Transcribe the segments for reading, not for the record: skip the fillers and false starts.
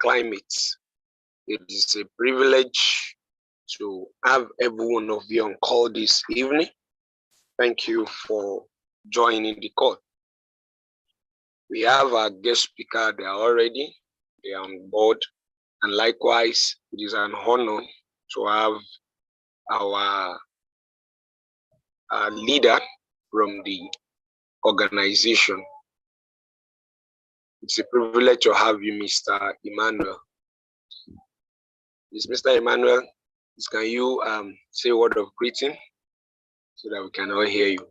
climate. It is a privilege to have every one of you on call this evening. Thank you for joining the call. We have our guest speaker there already. They are on board. And likewise, it is an honor to have our leader from the organization. It's a privilege to have you, Mr. Emmanuel. Mr. Emmanuel, can you say a word of greeting so that we can all hear you?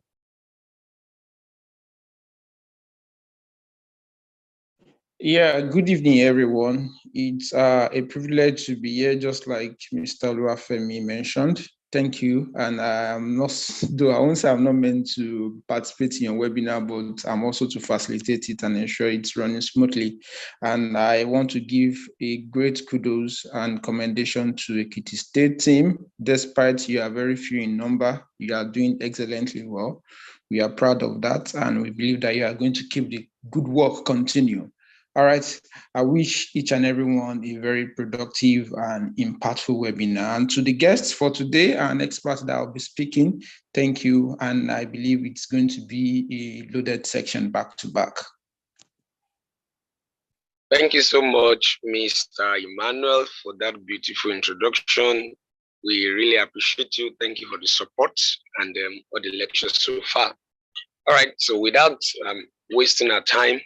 Yeah, good evening, everyone. It's a privilege to be here, just like Mr. Oluwafemi mentioned. Thank you. And I'm not, though I won't say I'm not meant to participate in your webinar, but I'm also to facilitate it and ensure it's running smoothly. And I want to give a great kudos and commendation to Ekiti State team. Despite you are very few in number, you are doing excellently well. We are proud of that, and we believe that you are going to keep the good work continue. All right, I wish each and everyone a very productive and impactful webinar. And to the guests for today and experts that will be speaking, thank you. And I believe it's going to be a loaded section back to back. Thank you so much, Mr. Emmanuel, for that beautiful introduction. We really appreciate you. Thank you for the support and all the lectures so far. All right, so without wasting our time,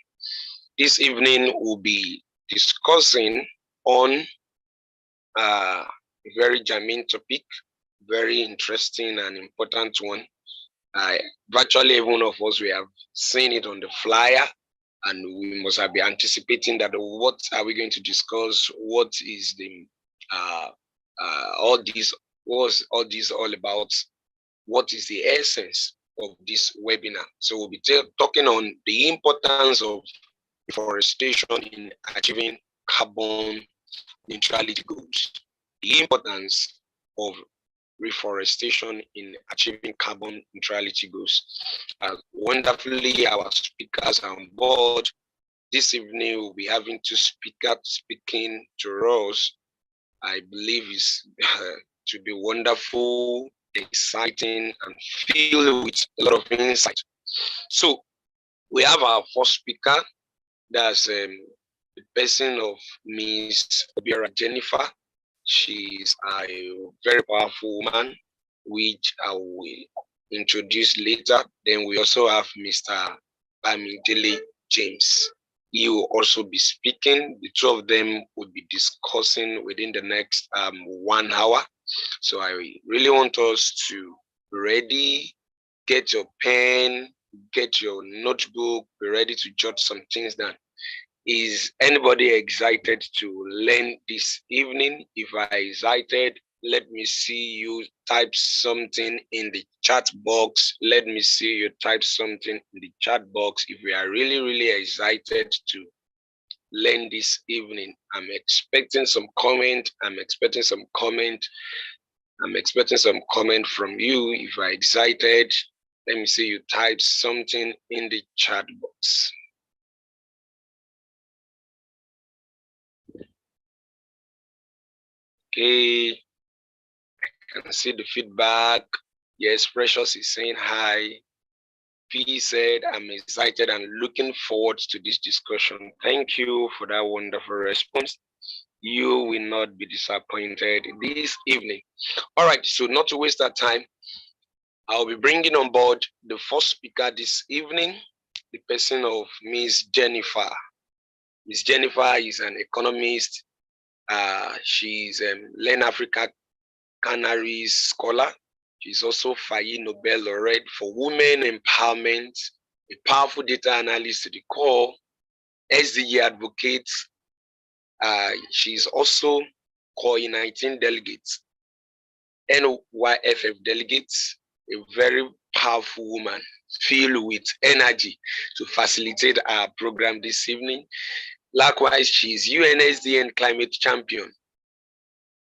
this evening we'll be discussing on a very germane topic, very interesting and important one. Virtually every one of us, we have seen it on the flyer, and we must have been anticipating that what are we going to discuss? What is the all this all about? What is the essence of this webinar? So we'll be talking on the importance of reforestation in achieving carbon neutrality goals. The importance of reforestation in achieving carbon neutrality goals. Wonderfully, our speakers are on board. This evening, we'll be having two speakers speaking to us. I believe it's to be wonderful, exciting, and filled with a lot of insight. So we have our first speaker. That's the person of Miss Obiora Jennifer. She's a very powerful woman, which I will introduce later. Then we also have Mr. Bamidele James. He will also be speaking. The two of them will be discussing within the next 1 hour. So I really want us to be ready, get your pen, get your notebook, be ready to jot some things down. Is anybody excited to learn this evening? If you are excited, let me see you type something in the chat box. Let me see you type something in the chat box. If you are really, really excited to learn this evening, I'm expecting some comment. I'm expecting some comment from you. If you are excited, let me see you type something in the chat box. Okay, I can see the feedback. Yes, Precious is saying hi. P said, I'm excited and looking forward to this discussion. Thank you for that wonderful response. You will not be disappointed this evening. All right, so not to waste our time, I'll be bringing on board the first speaker this evening, the person of Miss Jennifer. Miss Jennifer is an economist. She's a Learn Africa Canaries scholar. She's also Faye Nobel laureate for women empowerment, a powerful data analyst to the core, SDG advocate. She's also coordinating delegates, NYFF delegates, a very powerful woman filled with energy to facilitate our program this evening. Likewise, she's UNSDN climate champion.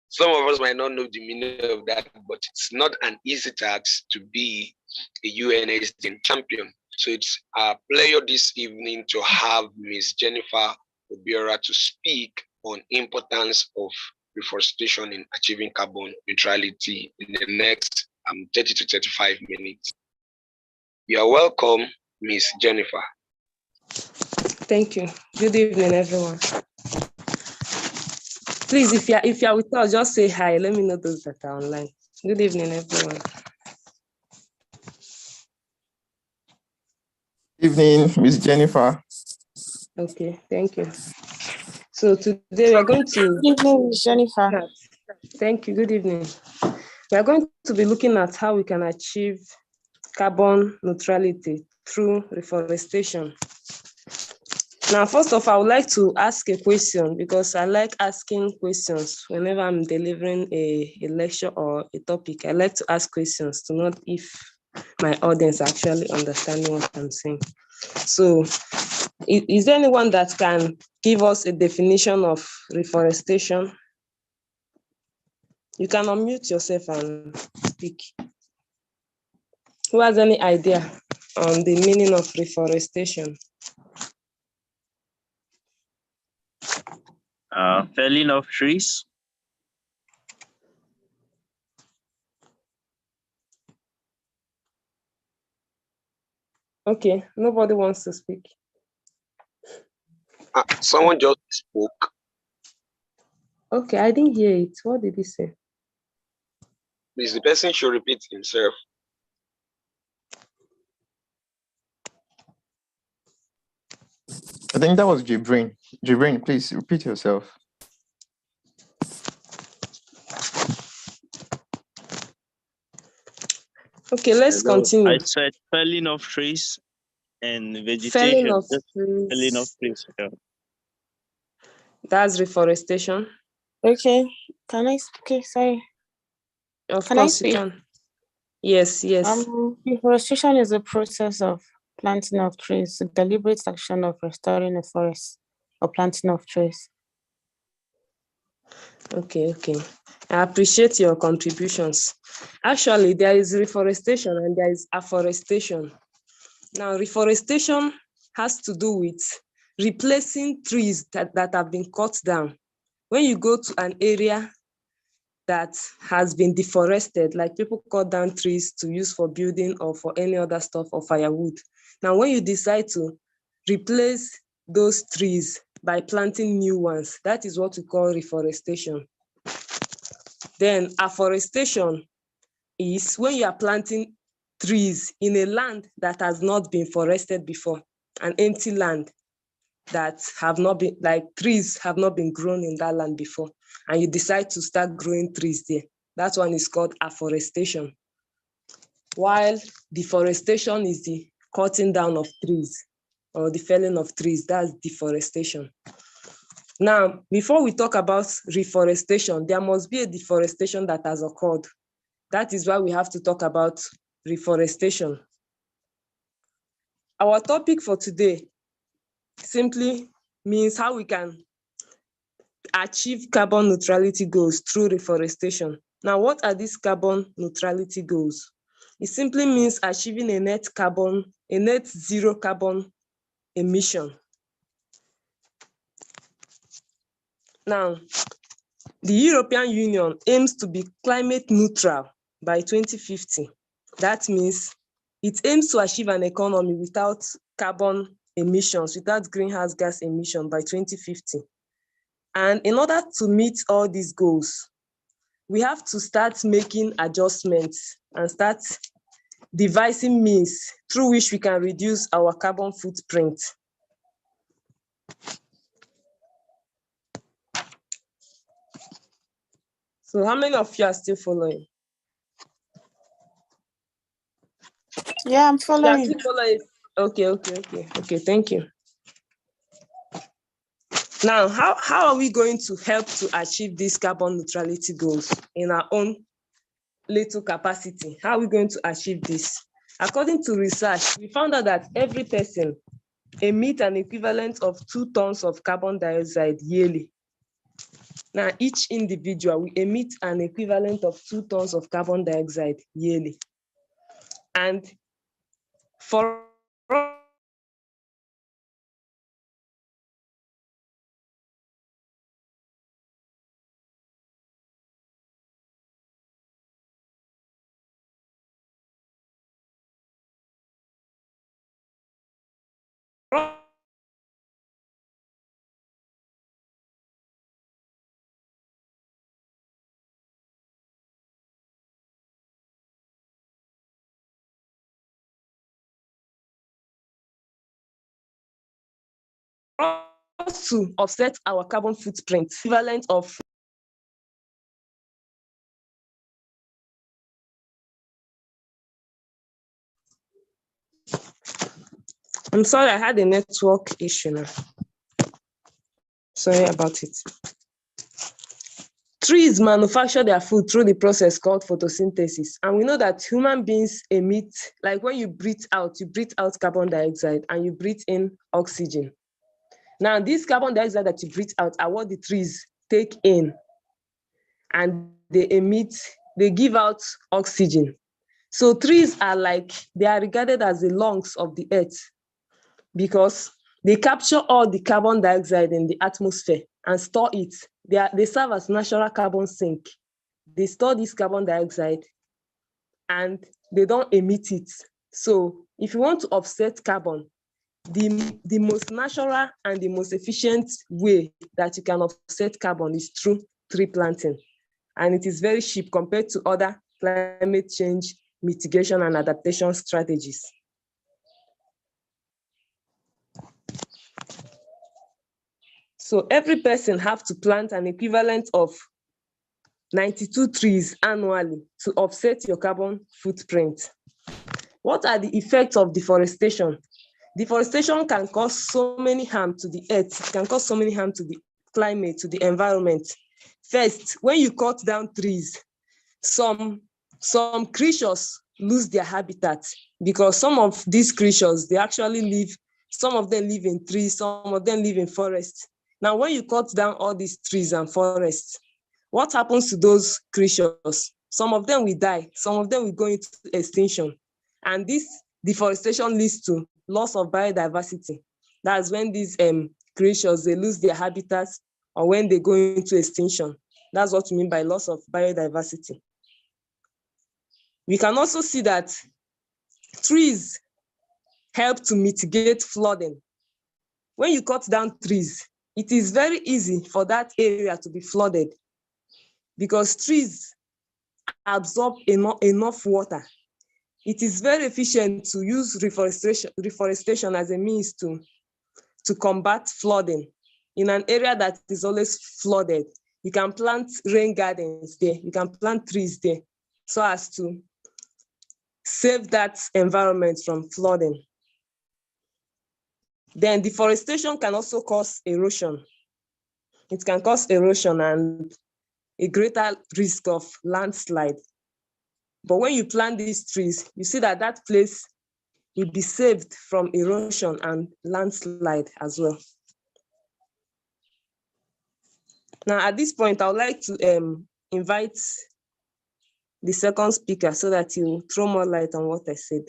Some of us might not know the meaning of that, but it's not an easy task to be a UNSDN champion. So it's our pleasure this evening to have Ms. Jennifer Obiora to speak on importance of reforestation in achieving carbon neutrality in the next 30 to 35 minutes. You are welcome, Ms. Jennifer. Thank you. Good evening, everyone. Please, if you are with us, just say hi. Let me know those that are online. Good evening, everyone. Evening, Ms. Jennifer. Okay, thank you. So today we are going to... Good evening, Ms. Jennifer. Thank you. Good evening. We are going to be looking at how we can achieve carbon neutrality through reforestation. Now, first of all, I would like to ask a question because I like asking questions whenever I'm delivering a lecture or a topic. I like to ask questions to know if my audience actually understanding what I'm saying. So, is there anyone that can give us a definition of reforestation? You can unmute yourself and speak. Who has any idea on the meaning of reforestation? Felling of trees. Okay, nobody wants to speak. Someone just spoke. Okay, I didn't hear it. What did he say? Please, the person should repeat himself. I think that was Jibrin. Jibrin, please repeat yourself. Okay, let's continue. I said felling of trees and vegetation. Felling of trees. Felling of trees. Yeah. That's reforestation. Okay, can I? Okay, sorry. Of Can I course, you speak? can. Yes, yes. Reforestation is a process of planting of trees, a deliberate action of restoring a forest or planting of trees. Okay. I appreciate your contributions. Actually, there is reforestation and there is afforestation. Now, reforestation has to do with replacing trees that have been cut down. When you go to an area that has been deforested, like people cut down trees to use for building or for any other stuff or firewood. Now, when you decide to replace those trees by planting new ones, that is what we call reforestation. Then afforestation is when you are planting trees in a land that has not been forested before, an empty land that have not been, like trees have not been grown in that land before, and you decide to start growing trees there. That one is called afforestation. While deforestation is the cutting down of trees or the felling of trees, that's deforestation. Now, before we talk about reforestation, there must be a deforestation that has occurred. That is why we have to talk about reforestation. Our topic for today simply means how we can achieve carbon neutrality goals through reforestation. Now, what are these carbon neutrality goals? It simply means achieving a net zero carbon emission. Now, the European Union aims to be climate neutral by 2050. That means it aims to achieve an economy without carbon emissions, without greenhouse gas emission by 2050. And in order to meet all these goals, we have to start making adjustments and start devising means through which we can reduce our carbon footprint. So how many of you are still following? Yeah, I'm following. You are still following. Okay, thank you. Now, how are we going to help to achieve these carbon neutrality goals in our own little capacity? How are we going to achieve this? According to research, we found out that every person emits an equivalent of 2 tons of carbon dioxide yearly. Now, each individual will emit an equivalent of 2 tons of carbon dioxide yearly. And for us to offset our carbon footprint, equivalent of I'm sorry, I had a network issue now. Sorry about it. Trees manufacture their food through the process called photosynthesis. And we know that human beings emit, like when you breathe out carbon dioxide and you breathe in oxygen. Now, this carbon dioxide that you breathe out are what the trees take in, and they emit, they give out oxygen. So trees are they are regarded as the lungs of the earth because they capture all the carbon dioxide in the atmosphere and store it. They serve as natural carbon sink. They store this carbon dioxide and they don't emit it. So if you want to offset carbon, the most natural and the most efficient way that you can offset carbon is through tree planting. And it is very cheap compared to other climate change mitigation and adaptation strategies. So every person have to plant an equivalent of 92 trees annually to offset your carbon footprint. What are the effects of deforestation? Deforestation can cause so many harm to the earth. It can cause so many harm to the climate, to the environment. First, when you cut down trees, some creatures lose their habitat because some of these creatures, they actually live, some of them live in trees, some of them live in forests. Now, when you cut down all these trees and forests, what happens to those creatures? Some of them will die, some of them will go into extinction. And this deforestation leads to loss of biodiversity. That's when these creatures, they lose their habitats or when they go into extinction. That's what we mean by loss of biodiversity. We can also see that trees help to mitigate flooding. When you cut down trees, it is very easy for that area to be flooded because trees absorb enough water. It is very efficient to use reforestation as a means to combat flooding. In an area that is always flooded, you can plant rain gardens there, you can plant trees there so as to save that environment from flooding. Then deforestation can also cause erosion. It can cause erosion and a greater risk of landslide. But when you plant these trees, you see that that place will be saved from erosion and landslide as well. Now, at this point, I would like to invite the second speaker so that you throw more light on what I said.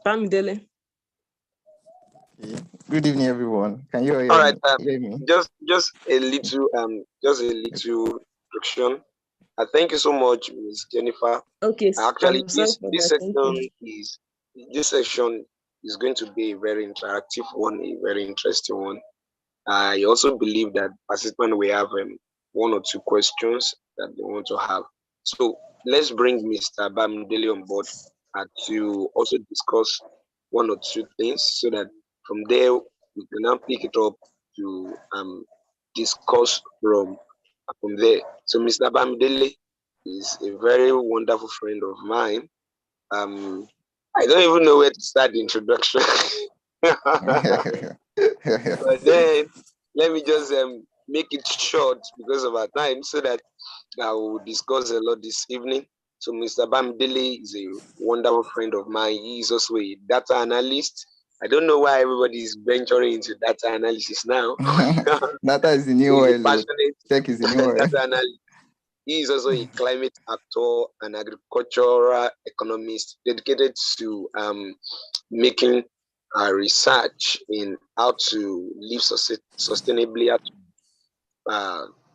Bamidele. Good evening, everyone. Can you hear All right, me? just a little introduction. Thank you so much, Ms. Jennifer. Okay. Actually, this section is going to be a very interactive one, a very interesting one. I also believe that participants will have one or two questions that they want to have. So let's bring Mr. Bamidele on board to also discuss one or two things so that from there we can now pick it up to discuss from there. So Mr. Bamidele is a very wonderful friend of mine. I don't even know where to start the introduction. But then let me just make it short because of our time so that I will discuss a lot this evening. So Mr. Bamidele is a wonderful friend of mine. He is also a data analyst. I don't know why everybody is venturing into data analysis now. Data is the new oil. Tech is the new oil. Data analyst. He is also a climate actor and agricultural economist dedicated to making research in how to live sustainably, how to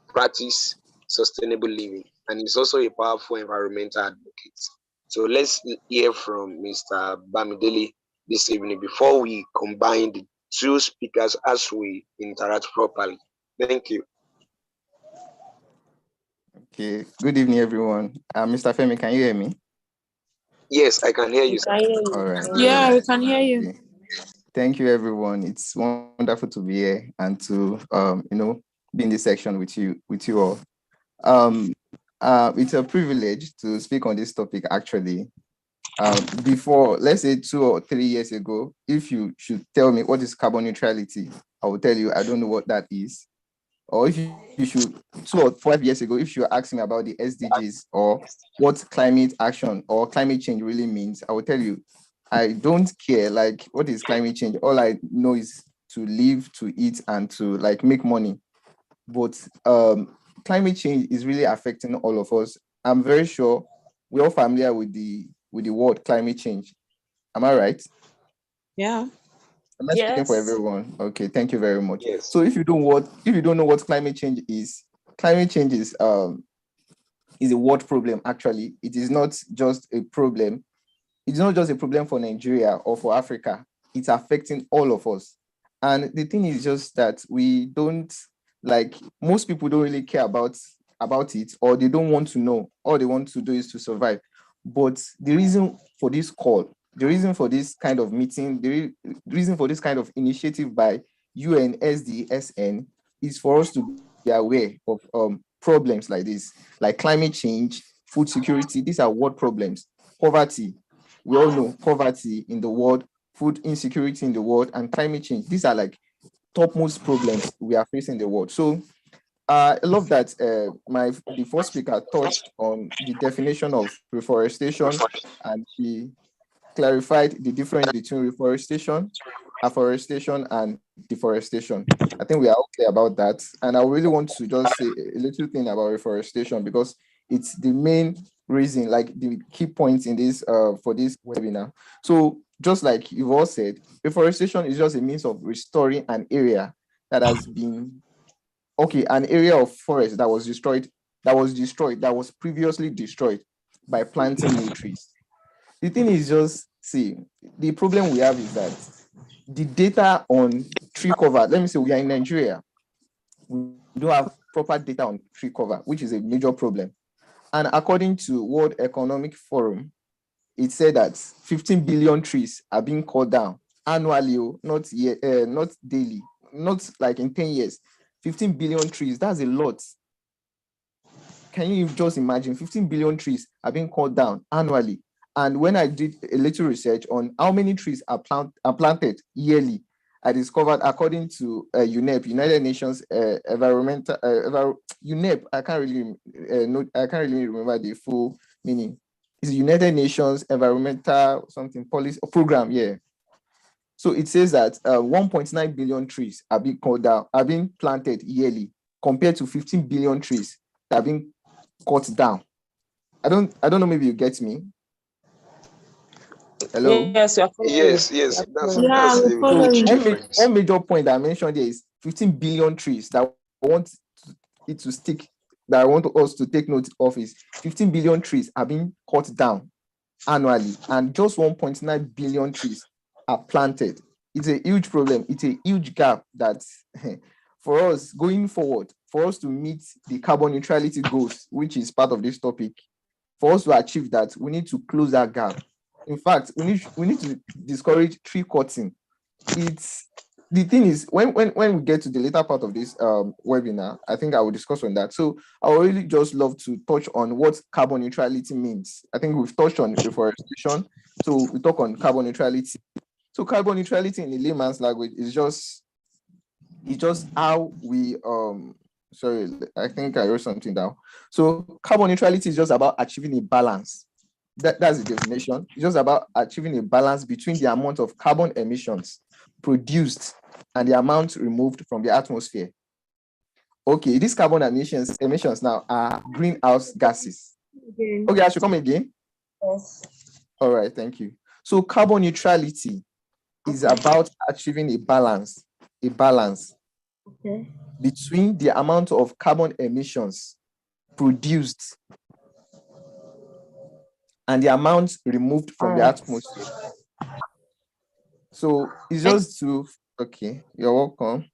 practice sustainable living. And he's also a powerful environmental advocate. So let's hear from Mr. Bamidele this evening before we combine the two speakers as we interact properly. Thank you. Okay. Good evening, everyone. Mr. Femi, can you hear me? Yes, I can hear you, sir. All right. Yeah, we can hear you. Okay. Thank you, everyone. It's wonderful to be here and to be in this section with you all. Um, it's a privilege to speak on this topic. Actually, before, let's say 2 or 3 years ago, if you should tell me what is carbon neutrality, I will tell you I don't know what that is. Or if you should 2 or 5 years ago, if you're asking about the SDGs or what climate action or climate change really means, I will tell you I don't care. Like, what is climate change? All I know is to live, to eat, and to like make money. But climate change is really affecting all of us. I'm very sure we're all familiar with the word climate change. Am I right? Yeah. Am I speaking for Yes. everyone? Okay, thank you very much. Yes. So if you don't know what climate change is, climate change is a world problem. Actually, it is not just a problem. It's not just a problem for Nigeria or for Africa. It's affecting all of us. And the thing is just that we don't, like, most people don't really care about it, or they don't want to know. All they want to do is to survive. But the reason for this call, the reason for this kind of meeting, the reason for this kind of initiative by UNSDSN is for us to be aware of problems like this, like climate change, food security. These are world problems. Poverty, we all know poverty in the world, food insecurity in the world, and climate change. These are like topmost problems we are facing in the world. So I love that the first speaker touched on the definition of reforestation, and she clarified the difference between reforestation, afforestation, and deforestation. I think we are all clear about that. And I really want to just say a little thing about reforestation because it's the main reason, like the key points in this for this webinar. So just like you've all said, reforestation is just a means of restoring an area that has been an area of forest that was destroyed, that was previously destroyed by planting new trees. The thing is just, see, the problem we have is that the data on tree cover, let me say we are in Nigeria, we don't have proper data on tree cover, which is a major problem. And according to World Economic Forum, it said that 15 billion trees are being cut down annually, not daily, not like in 10 years. 15 billion trees, that's a lot. Can you just imagine 15 billion trees are being cut down annually? And when I did a little research on how many trees are planted yearly, I discovered, according to UNEP, United Nations Environmental UNEP, I can't really remember the full meaning. It's United Nations Environmental something policy program, yeah. So it says that 1.9 billion trees are being cut down, are being planted yearly, compared to 15 billion trees that are being cut down. I don't know, maybe you get me. Hello? Yes, we are following Yes, you. yes, that's Yeah, that's we a follow huge you. difference. One major point I mentioned there is 15 billion trees that I want it to stick, that I want us to take note of is 15 billion trees are being cut down annually, and just 1.9 billion trees are planted. It's a huge problem. It's a huge gap that for us going forward, for us to meet the carbon neutrality goals, which is part of this topic, for us to achieve that, we need to close that gap. In fact, we need to discourage tree cutting. It's the thing is, when we get to the later part of this webinar, I think I will discuss on that. So I would really just love to touch on what carbon neutrality means. I think we've touched on reforestation, so we talk on carbon neutrality. So carbon neutrality in the layman's language is just how we sorry, I think I wrote something down. So carbon neutrality is just about achieving a balance. That's the definition. It's just about achieving a balance between the amount of carbon emissions produced and the amount removed from the atmosphere. Okay, these carbon emissions now are greenhouse gases. Okay, I should come again. Yes. All right, thank you. So carbon neutrality is about achieving a balance Okay. between the amount of carbon emissions produced and the amount removed from the atmosphere. So it's just to, okay, you're welcome.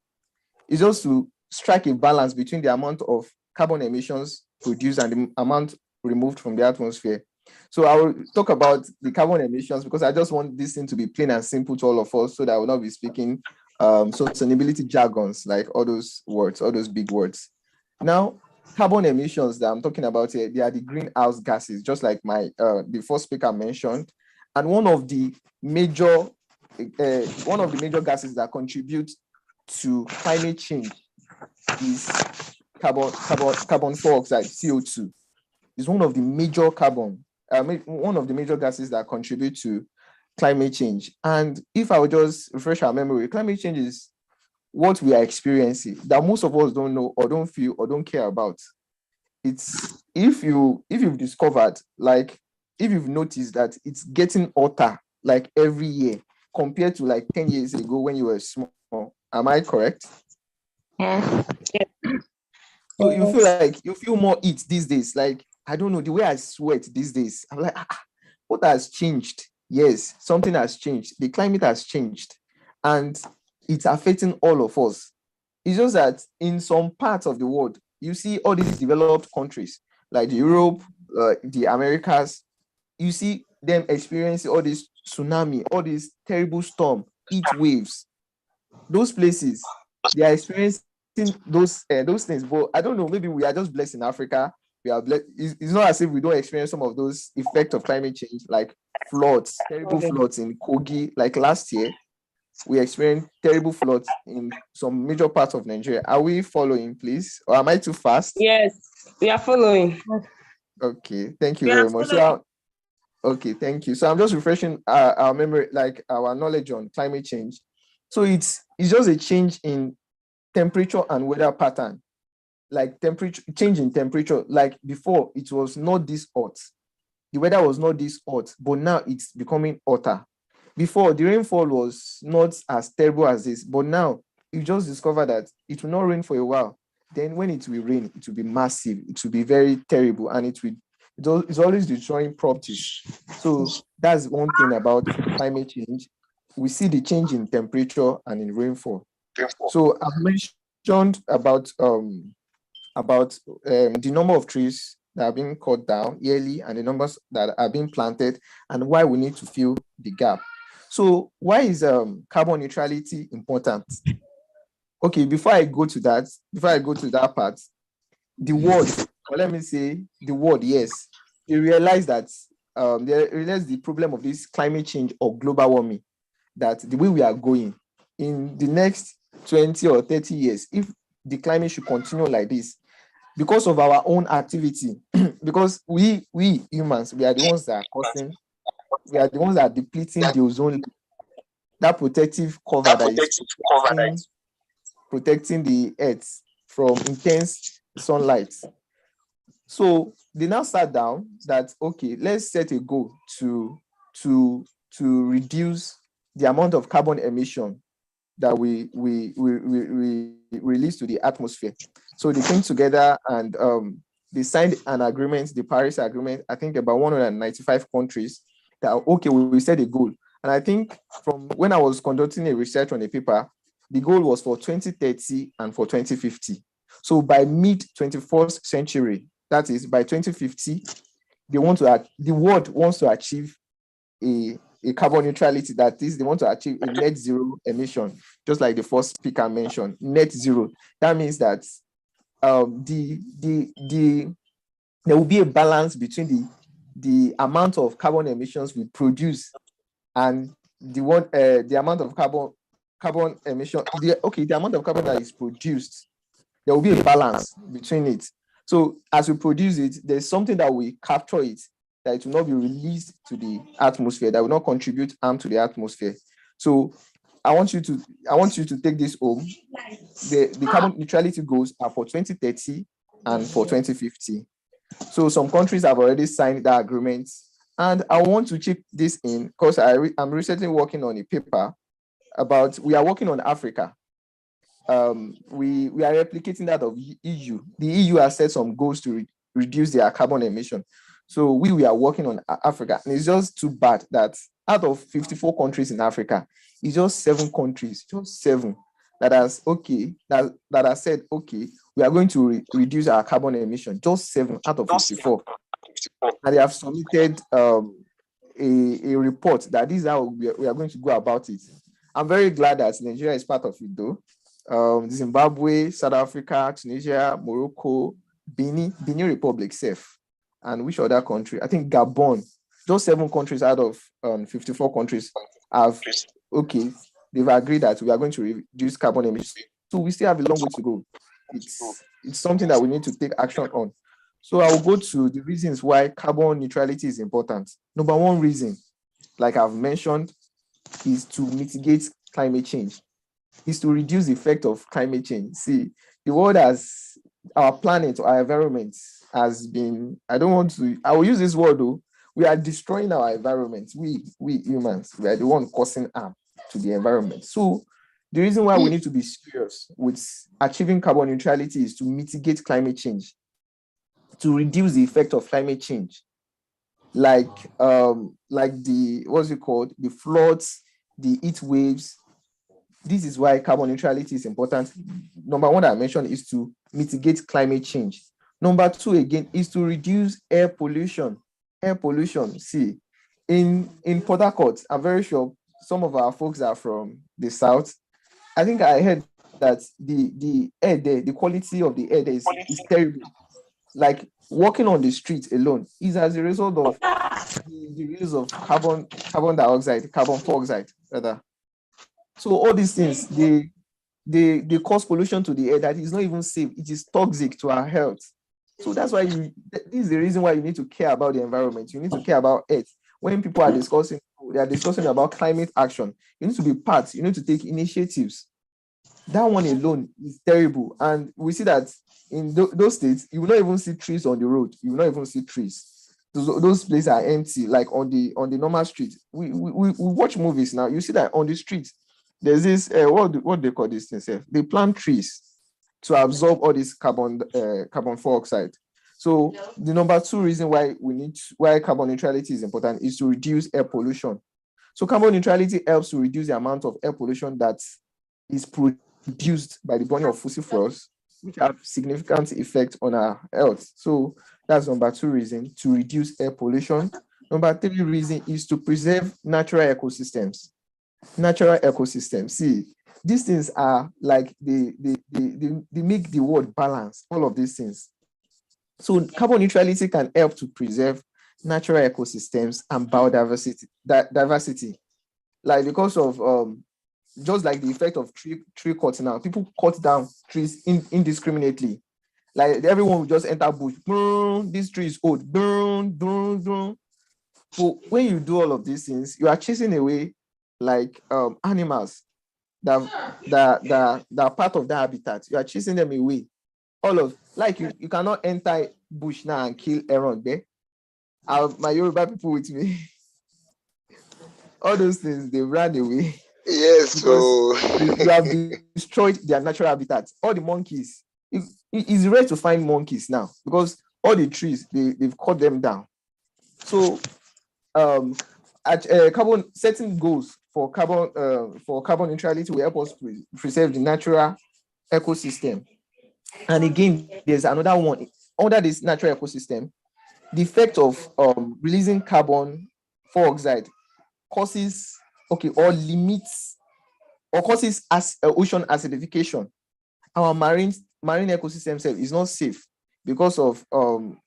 It's just to strike a balance between the amount of carbon emissions produced and the amount removed from the atmosphere. So I will talk about the carbon emissions because I just want this thing to be plain and simple to all of us, so that I will not be speaking sustainability jargons, like all those words, all those big words. Now, carbon emissions that I'm talking about here, they are the greenhouse gases, just like my the first speaker mentioned. And one of the major gases that contribute to climate change is carbon dioxide, CO2. Is one of the major gases that contribute to climate change. And if I would just refresh our memory, climate change is what we are experiencing that most of us don't know or don't feel or don't care about. It's if you've discovered, like if you've noticed that it's getting hotter like every year compared to like 10 years ago when you were small. Am I correct? Yeah. So you feel more heat these days. Like, I don't know, the way I sweat these days, I'm like, what has changed? Yes, something has changed. The climate has changed, and it's affecting all of us. It's just that in some parts of the world, you see all these developed countries like Europe, the Americas, you see them experiencing all this tsunami, all these terrible storm, heat waves. Those places, they are experiencing those things. But I don't know, maybe we are just blessed in Africa. We are blessed. It's not as if we don't experience some of those effects of climate change, like floods, terrible floods in Kogi. Like last year, we experienced terrible floods in some major parts of Nigeria. Are we following, please? Or am I too fast? Yes, we are following. Okay, thank you very much. So, okay, thank you. So I'm just refreshing our memory, like our knowledge on climate change. So it's just a change in temperature and weather pattern, like change in temperature. Like before, it was not this hot. The weather was not this hot, but now it's becoming hotter. Before, the rainfall was not as terrible as this, but now you just discover that it will not rain for a while. Then when it will rain, it will be massive, it will be very terrible, and it's always destroying properties. So that's one thing about climate change. We see the change in temperature and in rainfall. So I've mentioned about the number of trees that are being cut down yearly and the numbers that are being planted, and why we need to fill the gap. So why is carbon neutrality important? Okay, before I go to that part, the world, or let me say the world, yes, they realize that they realize the problem of this climate change or global warming, that the way we are going in the next 20 or 30 years, if the climate should continue like this, because of our own activity, because we humans, we are the ones that are depleting the ozone, that protective cover that is protecting the earth from intense sunlight. So they now sat down that, okay, let's set a goal to reduce the amount of carbon emission that we release to the atmosphere. So they came together and they signed an agreement, the Paris Agreement, I think about 195 countries, that, okay, we set a goal. And I think from when I was conducting a research on a paper, the goal was for 2030 and for 2050. So by mid-21st century, that is by 2050, the world wants to achieve a carbon neutrality. That is, they want to achieve a net zero emission, just like the first speaker mentioned, net zero. That means that there will be a balance between the amount of carbon emissions we produce and the amount of carbon emission, the amount of carbon that is produced. There will be a balance between it. So as we produce it, there's something that we capture it, that it will not be released to the atmosphere, that will not contribute harm to the atmosphere. So I want you to take this home. The carbon neutrality goals are for 2030 and for 2050. So some countries have already signed that agreement. And I want to chip this in because I'm recently working on a paper we are working on Africa. We are replicating that of EU. The EU has set some goals to reduce their carbon emission. So we are working on Africa. And it's just too bad that out of 54 countries in Africa, it's just 7 countries, that has said, okay, we are going to reduce our carbon emission. Just 7 out of 54. and they have submitted a report that this is how we are going to go about it. I'm very glad that Nigeria is part of it, though. Zimbabwe, South Africa, Tunisia, Morocco, Benin Republic, safe, and which other country? I think Gabon. Just 7 countries out of 54 countries have they've agreed that we are going to reduce carbon emissions. So we still have a long way to go. It's something that we need to take action on. So I will go to the reasons why carbon neutrality is important. Number one reason, like I've mentioned, is to mitigate climate change, is to reduce the effect of climate change. See, the world has, our planet, our environment has been, I will use this word though, we are destroying our environment. We humans, we are the one causing harm to the environment. So the reason why we need to be serious with achieving carbon neutrality is to mitigate climate change, to reduce the effect of climate change, like the, what's it called, the floods, the heat waves. This is why carbon neutrality is important. Number one that I mentioned is to mitigate climate change. Number two, again, is to reduce air pollution. Air pollution, see, in Port Harcourt, I'm very sure some of our folks are from the south. I think I heard that the air there, the quality of the air there is terrible. Like walking on the street alone is as a result of the release of carbon dioxide, carbon dioxide rather. So all these things, they cause pollution to the air that is not even safe. It is toxic to our health. So that's why this is the reason why you need to care about the environment. You need to care about Earth. When people are discussing, they are discussing about climate action. You need to be part. You need to take initiatives. That one alone is terrible. And we see that in those states, you will not even see trees on the road. You will not even see trees. Those places are empty, like on the normal street. We watch movies now. You see that on the street, there's this, what they call this thing? They plant trees to absorb all this carbon dioxide. So the number two reason why carbon neutrality is important is to reduce air pollution. So carbon neutrality helps to reduce the amount of air pollution that is produced by the burning of fossil fuels, which have significant effect on our health. So that's number two reason, to reduce air pollution. Number three reason is to preserve natural ecosystems. Natural ecosystems. See, these things are like they make the world balance, all of these things. So carbon neutrality can help to preserve natural ecosystems and biodiversity. Like because of just like the effect of tree cutting now, people cut down trees indiscriminately. Like everyone will just enter bush. This tree is old. So when you do all of these things, you are chasing away like animals that are part of the habitat. You are chasing them away. All of, like, you cannot enter bush now and kill Aaron there. My Yoruba people with me. All those things, they ran away. Yes, so you have destroyed their natural habitat. All the monkeys, it's rare to find monkeys now because all the trees, they've cut them down. So setting goals for carbon neutrality will help us preserve the natural ecosystem. And again, there's another one under this natural ecosystem. The effect of releasing carbon dioxide causes limits or causes ocean acidification. Our marine ecosystem is not safe because of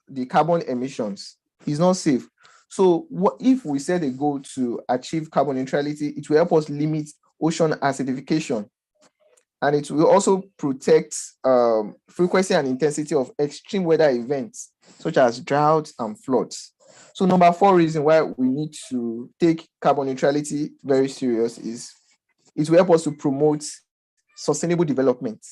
the carbon emissions. It's not safe. So what if we set a goal to achieve carbon neutrality? It will help us limit ocean acidification, and it will also protect frequency and intensity of extreme weather events such as droughts and floods. So number four reason why we need to take carbon neutrality very serious is it will help us to promote sustainable development.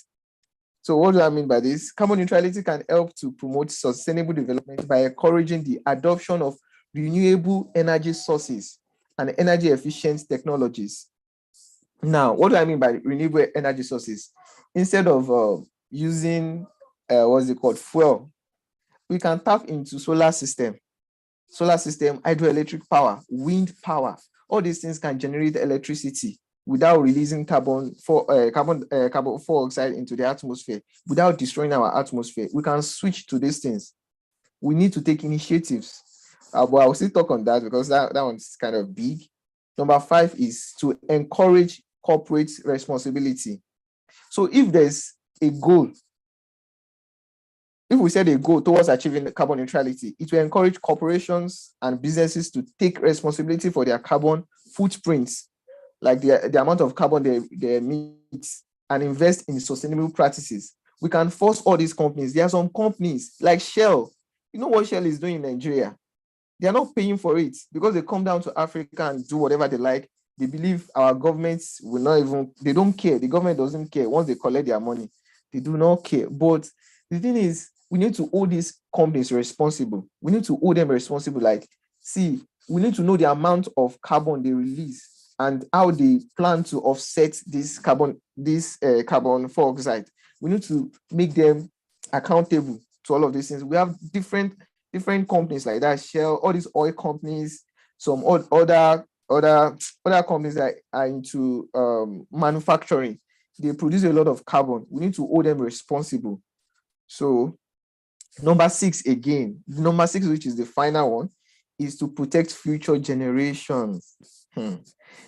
So what do I mean by this? Carbon neutrality can help to promote sustainable development by encouraging the adoption of renewable energy sources and energy efficient technologies. Now, what do I mean by renewable energy sources? Instead of using fuel, we can tap into solar system, hydroelectric power, wind power. All these things can generate electricity without releasing carbon dioxide into the atmosphere, without destroying our atmosphere. We can switch to these things. we need to take initiatives. But I will still talk on that because that one's kind of big. Number 5 is to encourage corporate responsibility. So if there's a goal, if we set a goal towards achieving carbon neutrality, it will encourage corporations and businesses to take responsibility for their carbon footprints, like the amount of carbon they emit, and invest in sustainable practices. We can force all these companies. There are some companies like Shell. You know what Shell is doing in Nigeria? They are not paying for it because they come down to Africa and do whatever they like. They believe our governments will not even, they don't care. The government doesn't care. Once they collect their money, they do not care. But the thing is, we need to hold these companies responsible. We need to hold them responsible. Like, see, we need to know the amount of carbon they release and how they plan to offset this carbon dioxide. We need to make them accountable to all of these things. We have different companies like that, Shell, all these oil companies, some other companies that are into manufacturing. They produce a lot of carbon. We need to hold them responsible. So number 6 again, which is the final one, is to protect future generations.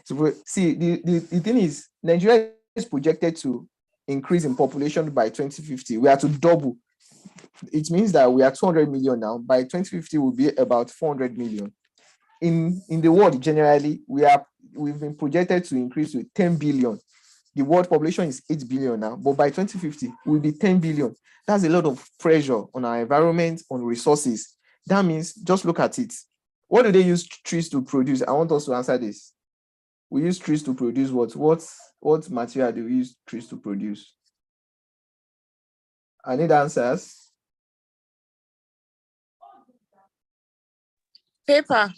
So see, the thing is, Nigeria is projected to increase in population by 2050. We are to double. It means that we are 200 million now. By 2050, we'll be about 400 million. In the world generally, we've been projected to increase to 10 billion. The world population is 8 billion now, but by 2050, we'll be 10 billion. That's a lot of pressure on our environment, on resources. That means, just look at it. What do they use trees to produce? I want us to answer this. We use trees to produce what? What material do we use trees to produce? I need answers. Paper.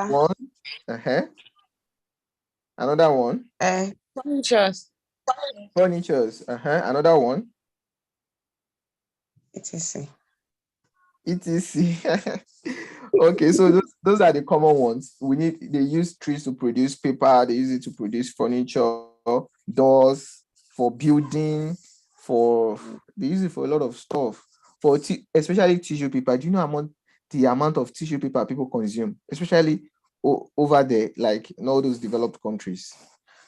One. Another one. Furnitures. Another one. etc. Okay, so those are the common ones. They use trees to produce paper. They use it to produce furniture, doors, for building, they use it for a lot of stuff. Especially tissue paper. Do you know the amount of tissue paper people consume, especially over there, like in all those developed countries?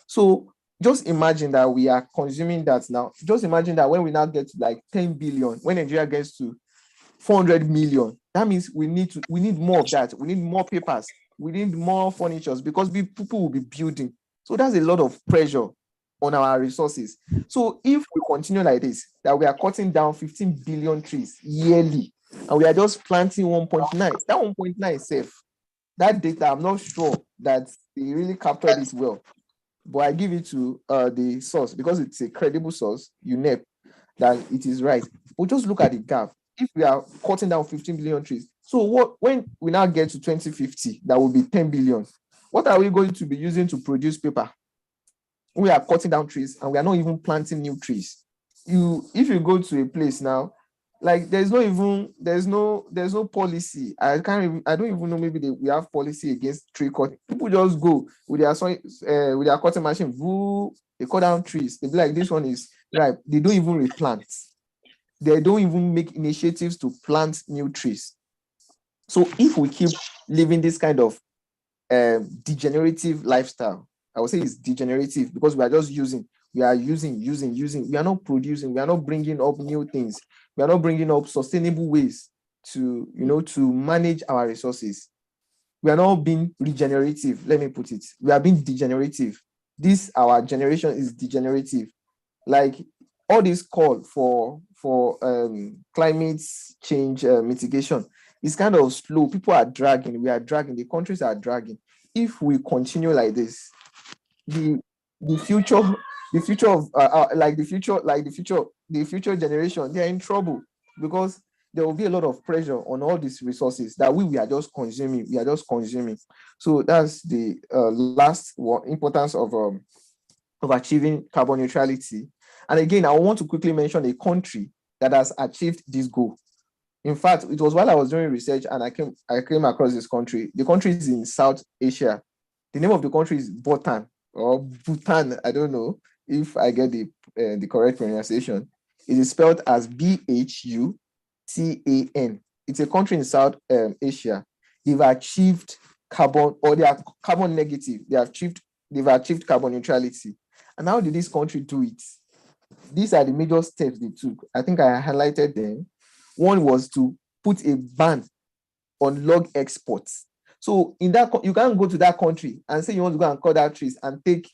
So just imagine that we are consuming that now. Just imagine that when we now get to like 10 billion, when Nigeria gets to 400 million, that means we need more of that. We need more papers. We need more furnitures because people will be building. So that's a lot of pressure on our resources. So if we continue like this, that we are cutting down 15 billion trees yearly, and we are just planting 1.9, that 1.9 is safe. That data, I'm not sure that they really captured it well, but I give it to the source because it's a credible source, UNEP, that it is right. But just look at the gap. If we are cutting down 15 billion trees, so when we now get to 2050, that will be 10 billion. What are we going to be using to produce paper? We are cutting down trees and we are not even planting new trees. If you go to a place now, like there's no policy. I don't even know, maybe we have policy against tree cutting. People just go with their cutting machine, they cut down trees. They be like, this one is right. They don't even replant. They don't even make initiatives to plant new trees. So if we keep living this kind of degenerative lifestyle, I would say it's degenerative because we are just using. We are using. We are not producing. We are not bringing up new things. We are not bringing up sustainable ways to manage our resources. We are not being regenerative. Let me put it. We are being degenerative. Our generation is degenerative. Like all this call for climate change mitigation is kind of slow. People are dragging. We are dragging. The countries are dragging. If we continue like this, the future generation, they're in trouble because there will be a lot of pressure on all these resources that we are just consuming. So that's the last importance of achieving carbon neutrality. And again, I want to quickly mention a country that has achieved this goal. In fact, it was while I was doing research and I came across this country. The country is in South Asia. The name of the country is Bhutan or Bhutan. I don't know if I get the correct pronunciation. It is spelled as Bhutan. it's a country in South Asia. They've achieved carbon, or they are carbon negative. They've achieved carbon neutrality. And how did this country do it? These are the major steps they took. I think I highlighted them. One was to put a ban on log exports. So in that, you can't go to that country and say you want to go and cut down trees and take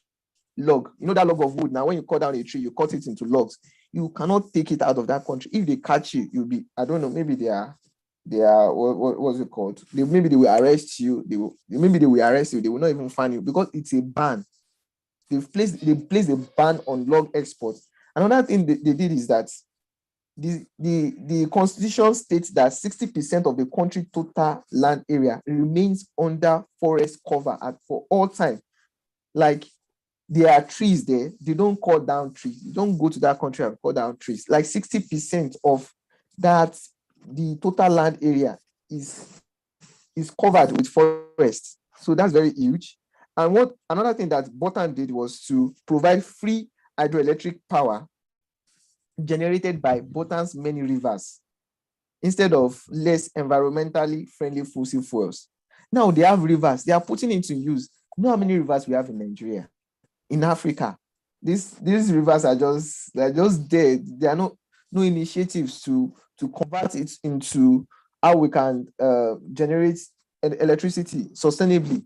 log. You know that log of wood. Now, when you cut down a tree, you cut it into logs. You cannot take it out of that country. If they catch you, you'll be, I don't know, maybe they are what's it called? Maybe they will arrest you. They will arrest you. They will not even find you because it's a ban. They placed a ban on log exports. Another thing they did is that the constitution states that 60% of the country total land area remains under forest cover for all time. Like, there are trees there. They don't cut down trees. You don't go to that country and cut down trees. Like 60% of that, the total land area is covered with forests. So that's very huge. And another thing that Bhutan did was to provide free hydroelectric power generated by Bhutan's many rivers instead of less environmentally friendly fossil fuels. Now they have rivers. They are putting into use. You know how many rivers we have in Nigeria? In Africa, these rivers are just there. There are no initiatives to convert it into how we can generate electricity sustainably.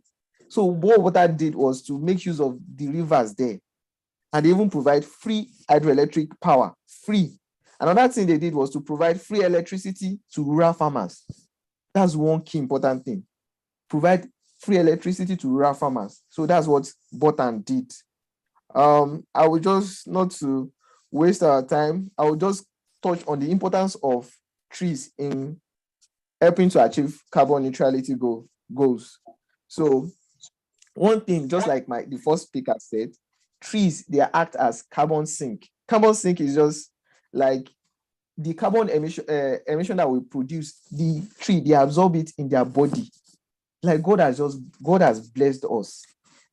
So what that did was to make use of the rivers there, and they even provide free hydroelectric power, free. Another thing they did was to provide free electricity to rural farmers. That's one key important thing. Provide free electricity to rural farmers. So that's what Bhutan did. I will just, not to waste our time, I will just touch on the importance of trees in helping to achieve carbon neutrality goals. So one thing, just like the first speaker said, trees, they act as carbon sink. Carbon sink is just like the carbon emission that we produce, the tree, they absorb it in their body. Like God has blessed us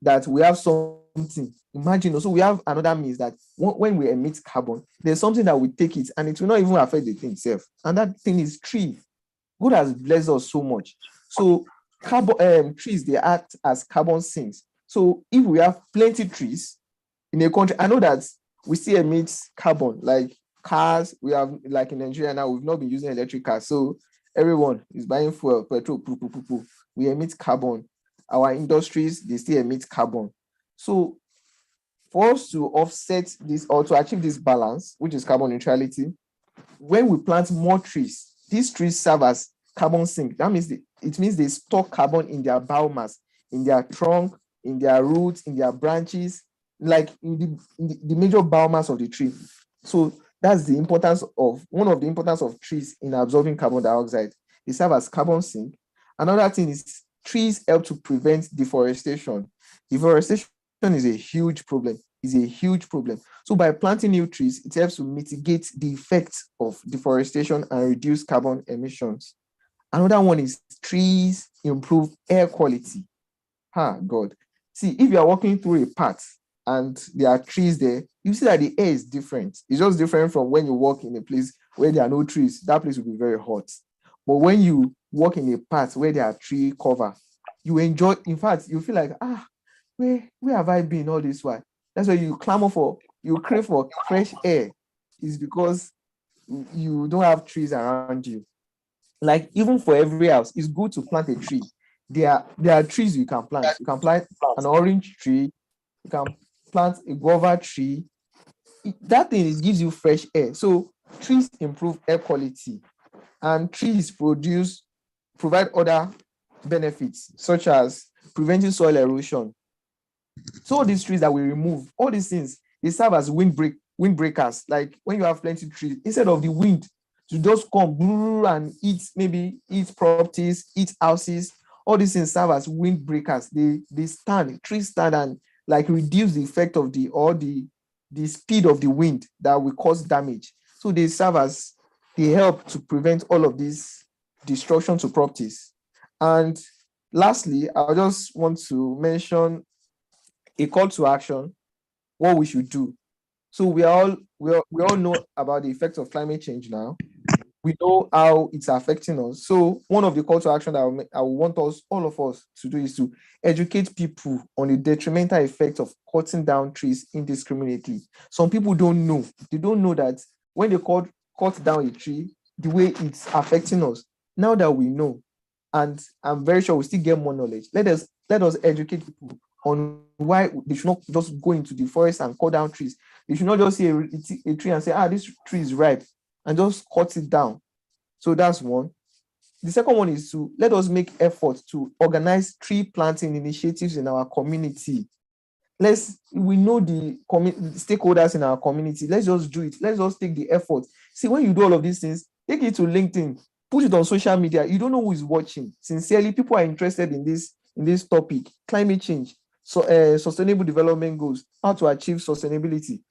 that we have something. Imagine also we have another means that when we emit carbon, there's something that will take it and it will not even affect the thing itself. And that thing is tree. God has blessed us so much. So trees, they act as carbon sinks. So if we have plenty trees in a country, I know that we still emit carbon, like cars. We have, like in Nigeria now, we've not been using electric cars. So everyone is buying fuel, petrol, we emit carbon. Our industries, they still emit carbon. So for us to offset this or to achieve this balance, which is carbon neutrality, when we plant more trees, these trees serve as carbon sink. That means it means they store carbon in their biomass, in their trunk, in their roots, in their branches, like in the major biomass of the tree. So that's one of the importance of trees in absorbing carbon dioxide. They serve as carbon sink. Another thing is trees help to prevent deforestation. Deforestation is a huge problem. So by planting new trees, it helps to mitigate the effects of deforestation and reduce carbon emissions. Another one is trees improve air quality. God. See, if you are walking through a path and there are trees there, you see that the air is different. It's just different from when you walk in a place where there are no trees. That place will be very hot. But when you walk in a path where there are tree cover, you enjoy. In fact, you feel like, where have I been all this while? That's why you crave for fresh air. Is because you don't have trees around you. Like even for every house, it's good to plant a tree. There are trees you can plant. You can plant an orange tree. You can plant a guava tree. That thing, it gives you fresh air. So trees improve air quality, and trees provide other benefits such as preventing soil erosion. So all these trees that we remove, all these things, they serve as windbreakers. Like when you have plenty of trees, instead of the wind to just come and eat properties, eat houses, all these things serve as windbreakers. Trees stand and like reduce the effect of the speed of the wind that will cause damage. So they help to prevent all of this destruction to properties. And lastly, I just want to mention a call to action, what we should do. So we all know about the effects of climate change now. We know how it's affecting us. So one of the call to action that I want us, all of us, to do is to educate people on the detrimental effect of cutting down trees indiscriminately. Some people don't know. They don't know that when they cut down a tree, the way it's affecting us. Now that we know, and I'm very sure we still get more knowledge, let us educate people on why they should not just go into the forest and cut down trees. They should not just see a tree and say, this tree is ripe, and just cut it down. So that's one. The second one is to let us make efforts to organize tree planting initiatives in our community. We know the stakeholders in our community. Let's just do it. Let's just take the effort. See, when you do all of these things, take it to LinkedIn, put it on social media. You don't know who is watching. Sincerely, people are interested in this topic, climate change, sustainable development goals, how to achieve sustainability.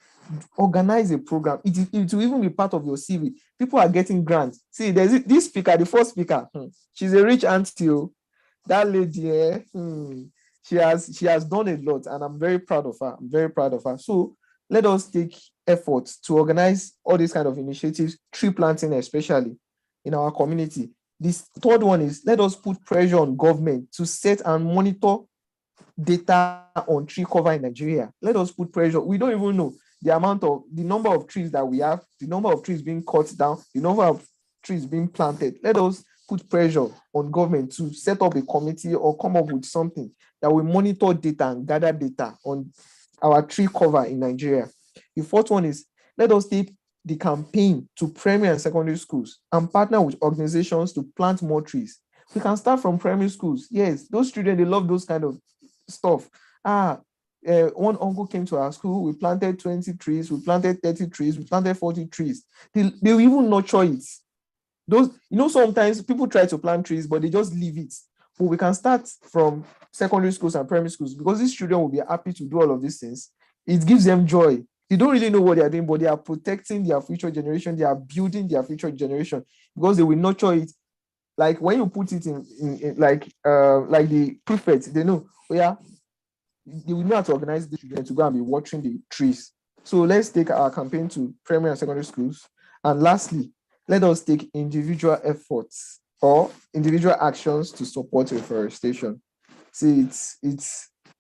Organize a program. It will even be part of your CV. People are getting grants. See, there's this speaker, the first speaker. She's a rich auntie. That lady, she has done a lot, and I'm very proud of her. I'm very proud of her. So let us take efforts to organize all these kind of initiatives, tree planting especially in our community. This third one is let us put pressure on government to set and monitor data on tree cover in Nigeria. Let us put pressure. We don't even know the number of trees that we have, the number of trees being cut down, the number of trees being planted. Let us put pressure on government to set up a committee or come up with something that will monitor data and gather data on our tree cover in Nigeria. The fourth one is let us take the campaign to primary and secondary schools and partner with organizations to plant more trees. We can start from primary schools. Yes, those children, they love those kind of stuff. One uncle came to our school. We planted 20 trees, we planted 30 trees, we planted 40 trees. They will even nurture it. Sometimes people try to plant trees, but they just leave it. But we can start from secondary schools and primary schools, because these children will be happy to do all of these things. It gives them joy. They don't really know what they are doing, but they are protecting their future generation. They are building their future generation because they will nurture it. Like when you put it in like the prefect, they know, they will know how to organize the children to go and be watering the trees. So let's take our campaign to primary and secondary schools. And lastly, let us take individual efforts or individual actions to support reforestation. See,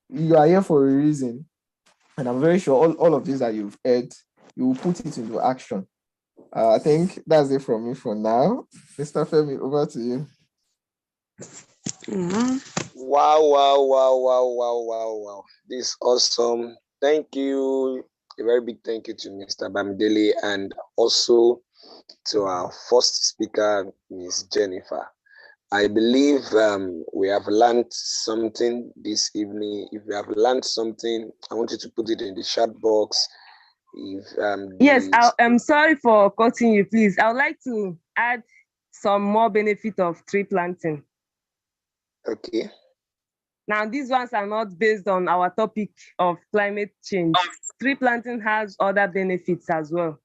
you are here for a reason. And I'm very sure all of these that you've heard, you will put it into action. I think that's it from me for now. Mr. Femi, over to you. Wow. This is awesome. Thank you. A very big thank you to Mr. Bamidele, and also to our first speaker, Ms. Jennifer. I believe we have learned something this evening. If you have learned something, I want you to put it in the chat box. Yes, I'm sorry for cutting you, please. I would like to add some more benefit of tree planting. Okay. Now, these ones are not based on our topic of climate change. Tree planting has other benefits as well.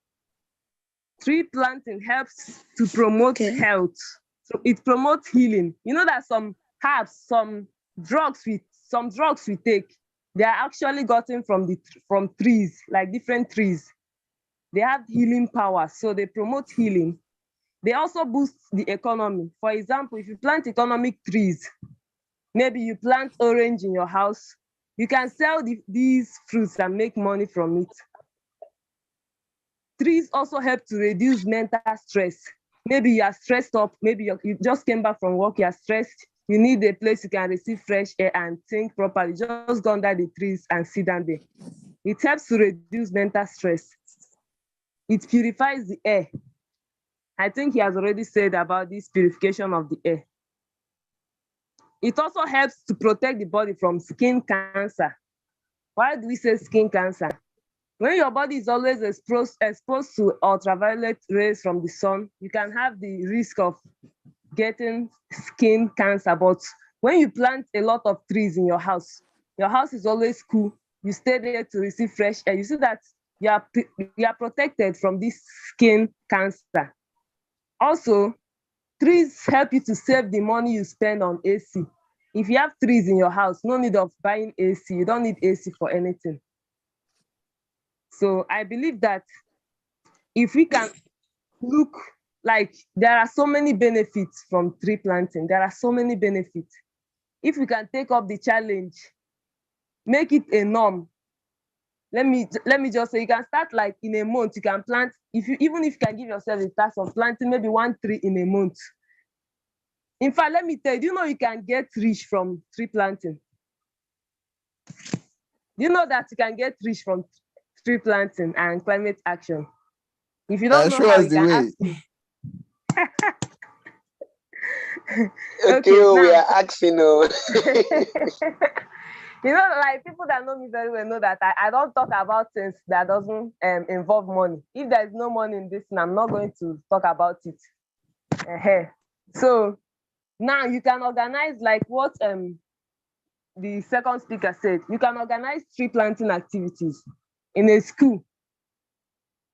Tree planting helps to promote health. So it promotes healing. You know that some herbs, some drugs we take, they are actually gotten from trees, like different trees. They have healing power, so they promote healing. They also boost the economy. For example, if you plant economic trees, maybe you plant orange in your house, you can sell these fruits and make money from it. Trees also help to reduce mental stress. Maybe you are stressed up, maybe you just came back from work, you are stressed, you need a place you can receive fresh air and think properly. Just go under the trees and sit down there. It helps to reduce mental stress. It purifies the air. I think he has already said about this purification of the air. It also helps to protect the body from skin cancer. Why do we say skin cancer? When your body is always exposed to ultraviolet rays from the sun, you can have the risk of getting skin cancer. But when you plant a lot of trees in your house is always cool. You stay there to receive fresh air. You see that you are protected from this skin cancer. Also, trees help you to save the money you spend on AC. If you have trees in your house, no need of buying AC. You don't need AC for anything. So I believe that if we can look like there are so many benefits from tree planting. There are so many benefits. If you can take up the challenge, make it a norm. Let me just say, you can start like in a month. You can plant, even if you can give yourself a task of planting maybe 1 tree in a month. In fact, let me tell you, do you know you can get rich from tree planting? Do you know that you can get rich from tree planting and climate action? If you don't know Show how, us you the can way. ask me. Okay, we now, are asking. you know, like people that know me very well know that I don't talk about things that doesn't involve money. If there is no money in this, I'm not going to talk about it. So now you can organize like what the second speaker said. You can organize tree planting activities in a school.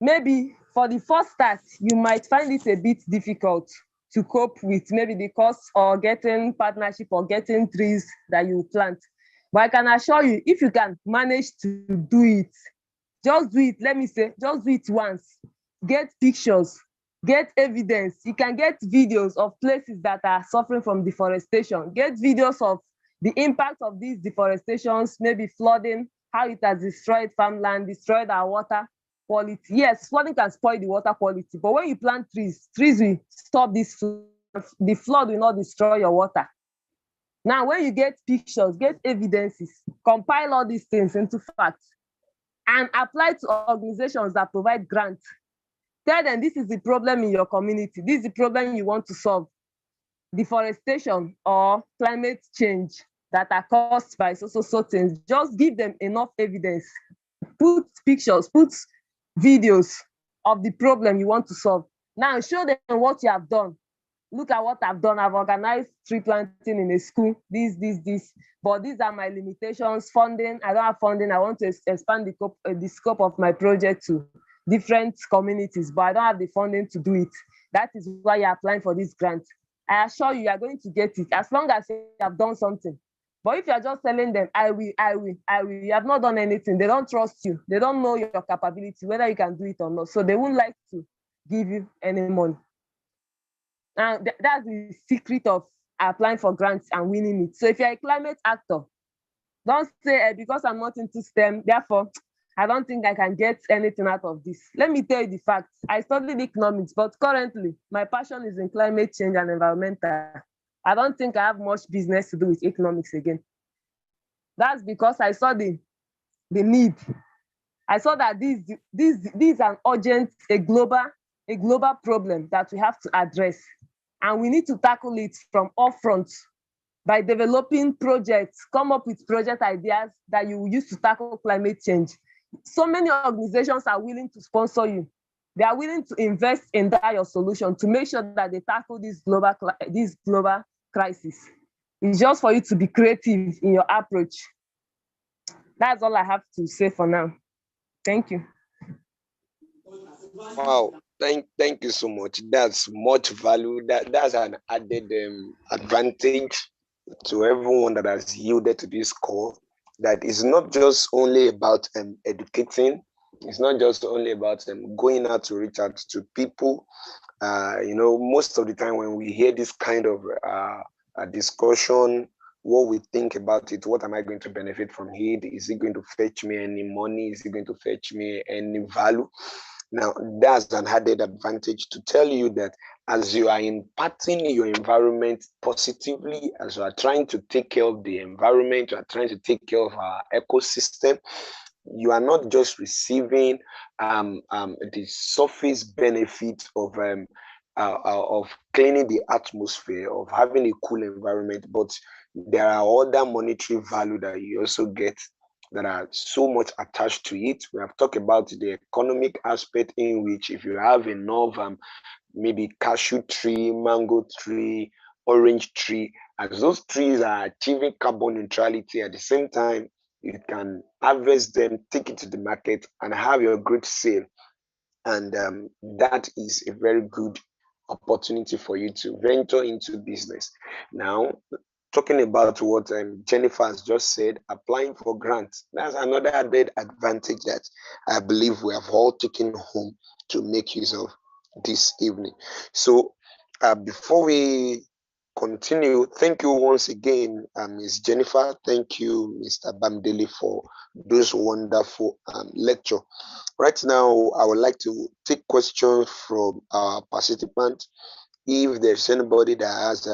Maybe for the first start, you might find it a bit difficult to cope with maybe the cost or getting partnership or getting trees that you plant. But I can assure you, if you can manage to do it, just do it. Let me say, just do it once. Get pictures, get evidence. You can get videos of places that are suffering from deforestation. Get videos of the impact of these deforestations, maybe flooding, how it has destroyed farmland, destroyed our water quality. Yes, flooding can spoil the water quality, but when you plant trees will stop this flood. The flood will not destroy your water. Now, when you get pictures, get evidences, compile all these things into facts, and apply to organizations that provide grants. Tell them this is the problem in your community. This is the problem you want to solve. Deforestation or climate change that are caused by so things. Just give them enough evidence. Put pictures, put videos of the problem you want to solve. Now show them what you have done. Look at what I've done. I've organized tree planting in a school, this. But these are my limitations. Funding, I don't have funding. I want to expand the scope of my project to different communities, but I don't have the funding to do it. That is why you're applying for this grant. I assure you, you're going to get it as long as you have done something. But if you're just telling them, I will, you have not done anything, they don't trust you. They don't know your capability, whether you can do it or not. So they won't like to give you any money. And that's the secret of applying for grants and winning it. So if you're a climate actor, don't say, because I'm not into STEM, therefore, I don't think I can get anything out of this. Let me tell you the facts. I studied economics, but currently, my passion is in climate change and environmental. I don't think I have much business to do with economics again. That's because I saw the need. I saw that this is an urgent, a global problem that we have to address. And we need to tackle it from all fronts by developing projects, come up with project ideas that you will use to tackle climate change. So many organizations are willing to sponsor you. They are willing to invest in that your solution to make sure that they tackle this global crisis. It's just for you to be creative in your approach. That's all I have to say for now. Thank you. Wow, thank you so much. That's much value. That's an added advantage to everyone that has yielded to this call. That is not just only about educating. It's not just only about going out to reach out to people. Most of the time when we hear this kind of discussion, what we think about it, what am I going to benefit from it? Is it going to fetch me any money? Is it going to fetch me any value? Now, that's an added advantage to tell you that as you are impacting your environment positively, as you are trying to take care of the environment, you are trying to take care of our ecosystem, you are not just receiving the surface benefit of cleaning the atmosphere, of having a cool environment, but there are other monetary value that you also get that are so much attached to it. We have talked about the economic aspect, in which if you have enough maybe cashew tree, mango tree, orange tree, as those trees are achieving carbon neutrality, at the same time you can harvest them, take it to the market, and have your great sale. And that is a very good opportunity for you to venture into business. Now, talking about what Jennifer has just said, applying for grants, that's another added advantage that I believe we have all taken home to make use of. this evening. So before we continue, thank you once again, Ms. Jennifer. Thank you, Mr. Bamdeli, for those wonderful lecture. Right now, I would like to take questions from our participants. If there's anybody that has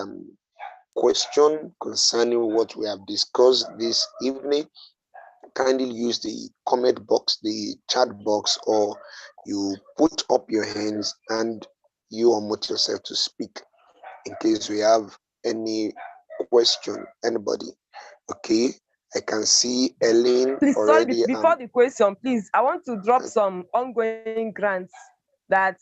question concerning what we have discussed this evening, kindly use the comment box, the chat box, or you put up your hands and you unmute yourself to speak in case we have any question. Anybody? Okay, I can see Ellen Please, sorry, already. before the question, please, I want to drop some ongoing grants that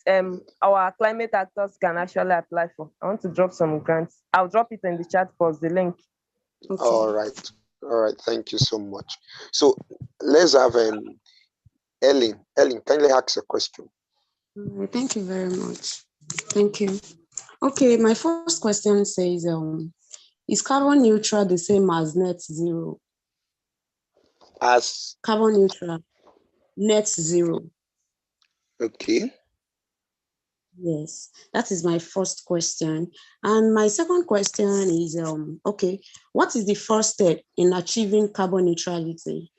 our climate actors can actually apply for. I want to drop some grants. I'll drop it in the chat box, the link. Okay. All right. Thank you so much. So let's have Ellen. Ellen, kindly ask a question. Thank you very much. Thank you. Okay, my first question says, is carbon neutral the same as net zero? As Carbon neutral, net zero. okay. Yes, that is my first question. And my second question is, okay, what is the first step in achieving carbon neutrality?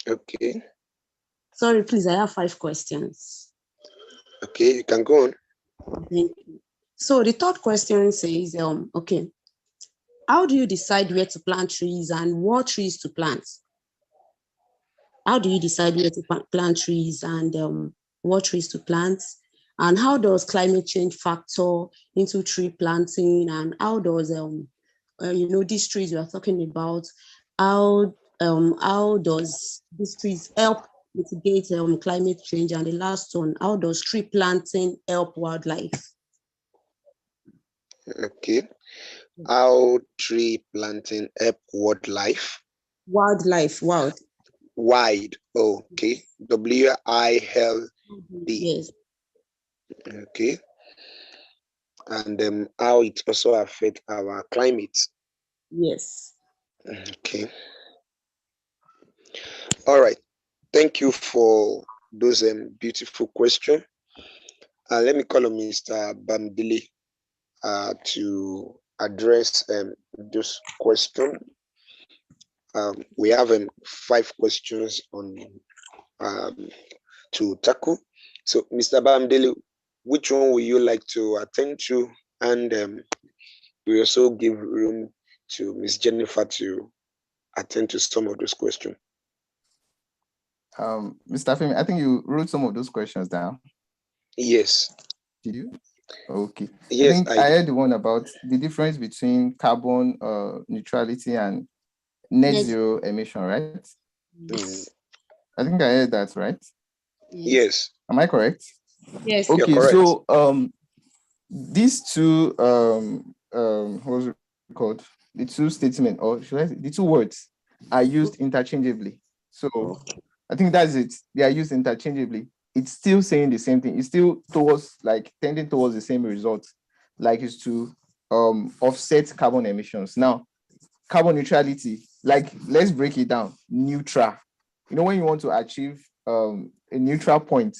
Okay. Sorry, please, I have 5 questions. Okay, you can go on. Thank you. So the third question says, okay, how do you decide where to plant trees and what trees to plant? How do you decide where to plant trees and what trees to plant? And how does climate change factor into tree planting? And how does, these trees you are talking about, how does these trees help mitigate climate change? And the last one, how does tree planting help wildlife? Okay. How tree planting help wildlife? Wildlife. Wide. Okay. WILD. Yes. Okay. And how it also affect our climate. Yes. Okay. All right. Thank you for those beautiful questions. Let me call on Mr. Bamdili to address those questions. We have 5 questions on to tackle. So, Mr. Bamdili, which one would you like to attend to? And we also give room to Ms. Jennifer to attend to some of those questions. Mr. Femi, I think you wrote some of those questions down. Yes. Did you? Okay. Yes, I think I heard the one about the difference between carbon neutrality and net zero emission, right? Yes. I think I heard that, right? Yes. Am I correct? Yes. Okay, correct. so these two what's it called? The two statements, or should I say the two words are used interchangeably. So I think that's it. They are used interchangeably. It's still saying the same thing. It's still tending towards the same result, like it's to offset carbon emissions. Now, carbon neutrality, like let's break it down. Neutral. You know, when you want to achieve a neutral point,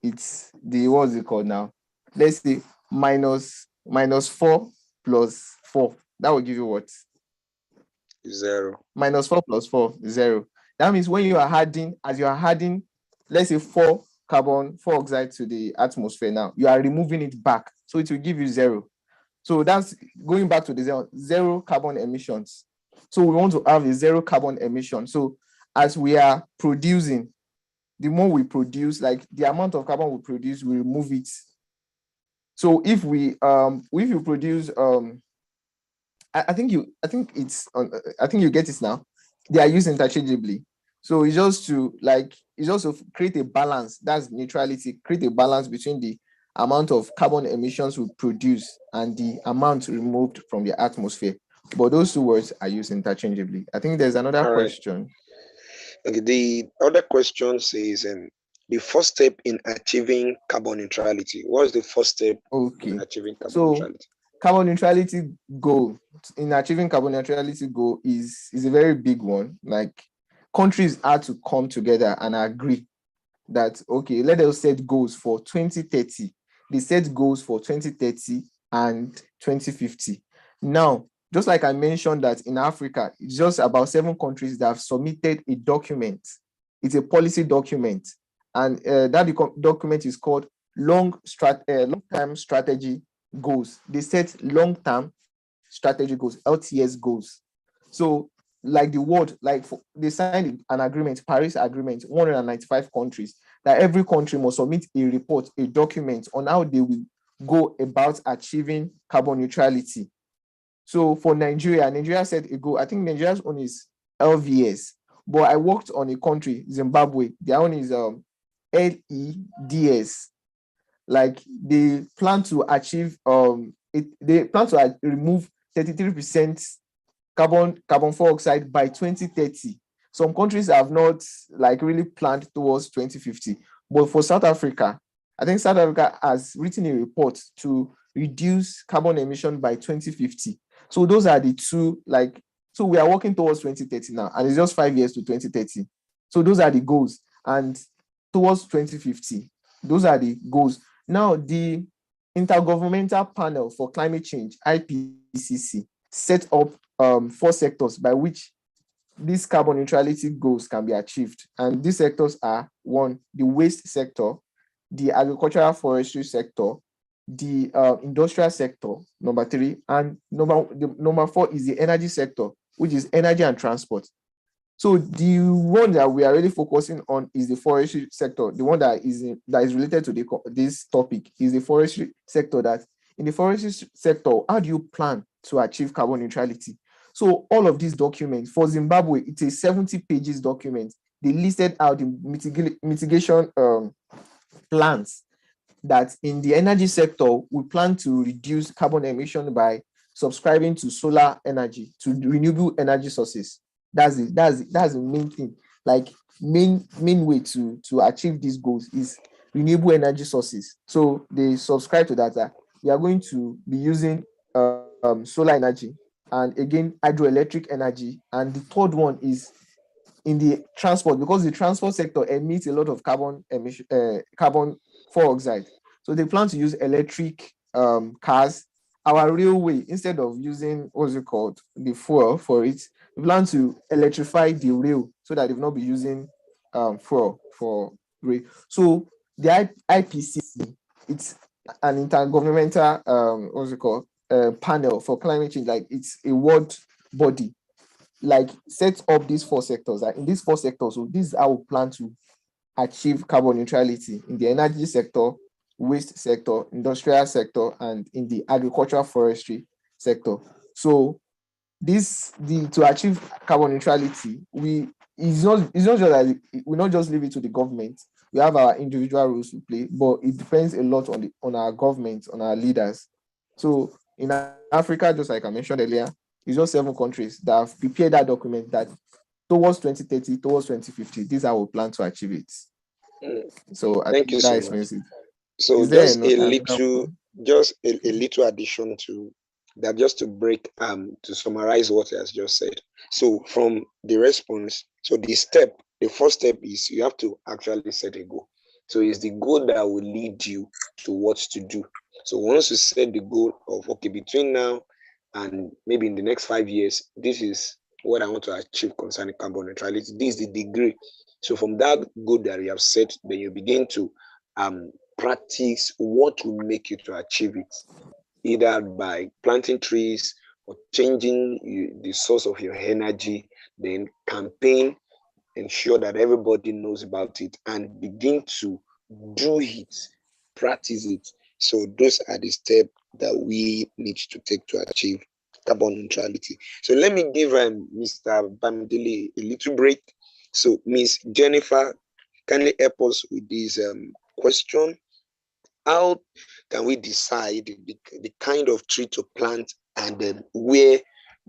it's what's it called now? Let's say minus 4 plus 4. That will give you what? 0. Minus 4 plus 4 is 0. That means when you are adding, let's say 4 oxide to the atmosphere now, you are removing it back. So it will give you 0. So that's going back to the zero carbon emissions. So we want to have a 0 carbon emission. So as we are producing, the more we produce, like the amount of carbon we produce, we remove it. So if you produce, I think you get it now. They are used interchangeably. So it's just to create a balance. That's neutrality. Create a balance between the amount of carbon emissions we produce and the amount removed from the atmosphere. But those two words are used interchangeably. I think there's another question. Okay, the other question says, the first step in achieving carbon neutrality. What is the first step in achieving carbon neutrality? Carbon neutrality goal, in achieving carbon neutrality goal is a very big one. Like countries had to come together and agree that, okay, let us set goals for 2030. They set goals for 2030 and 2050. Now, just like I mentioned that in Africa, it's just about 7 countries that have submitted a document. It's a policy document. And that document is called long-term strategy goals. They set long-term strategy goals, LTS goals. So like the world, they signed an agreement, Paris Agreement, 195 countries, that every country must submit a report, a document on how they will go about achieving carbon neutrality. So for Nigeria set a goal. I think Nigeria's own is LVS, but I worked on a country, Zimbabwe. Their own is LEDS. Like they plan to achieve they plan to remove 33% carbon dioxide by 2030. Some countries have not like really planned towards 2050, but for South Africa, I think South Africa has written a report to reduce carbon emission by 2050. So those are the two, like, so we are working towards 2030 now, and it's just 5 years to 2030. So those are the goals, and towards 2050, those are the goals. Now, the Intergovernmental Panel for Climate Change, IPCC, set up 4 sectors by which these carbon neutrality goals can be achieved. And these sectors are: 1, the waste sector; the agricultural forestry sector; the industrial sector, number 3; and number 4 is the energy sector, which is energy and transport. So the one that we are really focusing on is the forestry sector. The one that is related to this topic is the forestry sector. That in the forestry sector, how do you plan to achieve carbon neutrality? So all of these documents for Zimbabwe, it's a 70 pages document. They listed out the mitigation plans that in the energy sector, we plan to reduce carbon emission by subscribing to solar energy, to renewable energy sources. That's the main thing. Like main way to achieve these goals is renewable energy sources. So they subscribe to that. We are going to be using solar energy, and again hydroelectric energy. And the third one is in the transport, because the transport sector emits a lot of carbon dioxide. So they plan to use electric cars. Our railway, instead of using the fuel for it, we plan to electrify the rail so that they will not be using fuel for rail. So the IPCC, it's an intergovernmental panel for climate change. Like it's a world body, like sets up these 4 sectors. In these 4 sectors, so this is how we plan to achieve carbon neutrality: in the energy sector, waste sector, industrial sector, and in the agricultural forestry sector. So to achieve carbon neutrality, it's not just that we not just leave it to the government. We have our individual roles to play, but it depends a lot on our government, on our leaders. So in Africa, just like I mentioned earlier, it's just 7 countries that have prepared that document that towards 2030, towards 2050, these are our plan to achieve it. So I Thank think you that so explains much. it. So Is there just a little, another- a little addition to that, just to break to summarize what he has just said. So from the response, so the first step is you have to actually set a goal. So it's the goal that will lead you to what to do. So once you set the goal of, okay, between now and maybe in the next 5 years, this is what I want to achieve concerning carbon neutrality. This is the degree. So from that goal that you have set, then you begin to practice what will make you to achieve it, either by planting trees or changing the source of your energy. Then campaign, ensure that everybody knows about it, and begin to do it, practice it. So those are the steps that we need to take to achieve carbon neutrality. So let me give Mr. Bamidele a little break. So Miss Jennifer, kindly help us with this question. How can we decide the kind of tree to plant, and then where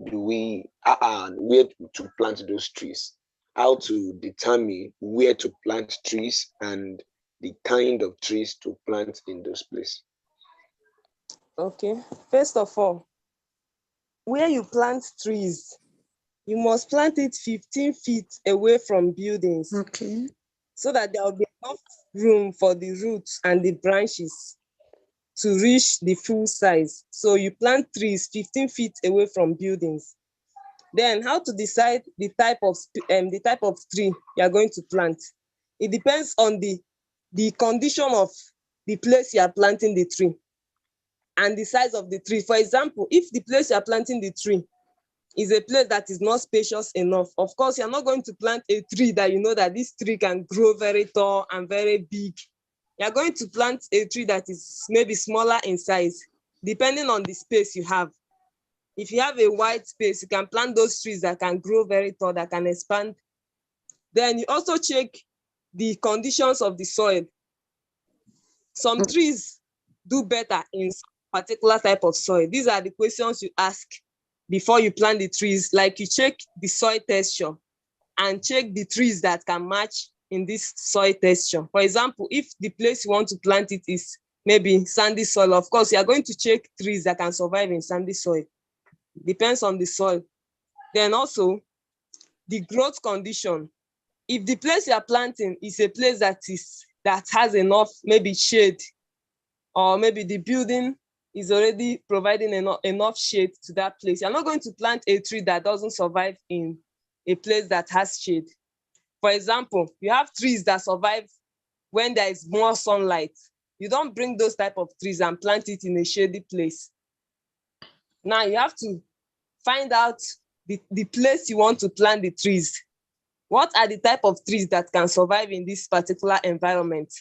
do we where to plant those trees? How to determine where to plant trees and the kind of trees to plant in those places? Okay, first of all, where you plant trees, you must plant it 15 feet away from buildings. Okay. So that there will be enough room for the roots and the branches to reach the full size. So you plant trees 15 feet away from buildings. Then how to decide the type of tree you are going to plant? It depends on the condition of the place you are planting the tree and the size of the tree. For example, if the place you are planting the tree is a place that is not spacious enough, of course, you're not going to plant a tree that you know that this tree can grow very tall and very big. You're going to plant a tree that is maybe smaller in size, depending on the space you have. If you have a wide space, you can plant those trees that can grow very tall, that can expand. Then you also check the conditions of the soil. Some trees do better in particular type of soil. These are the questions you ask before you plant the trees. Like you check the soil texture and check the trees that can match in this soil texture. For example, if the place you want to plant it is maybe sandy soil, of course, you are going to check trees that can survive in sandy soil. Depends on the soil. Then also the growth condition. If the place you are planting is a place that has enough maybe shade, or maybe the building is already providing enough shade to that place, you're not going to plant a tree that doesn't survive in a place that has shade. For example, you have trees that survive when there is more sunlight. You don't bring those type of trees and plant it in a shady place. Now you have to find out the place you want to plant the trees. What are the type of trees that can survive in this particular environment?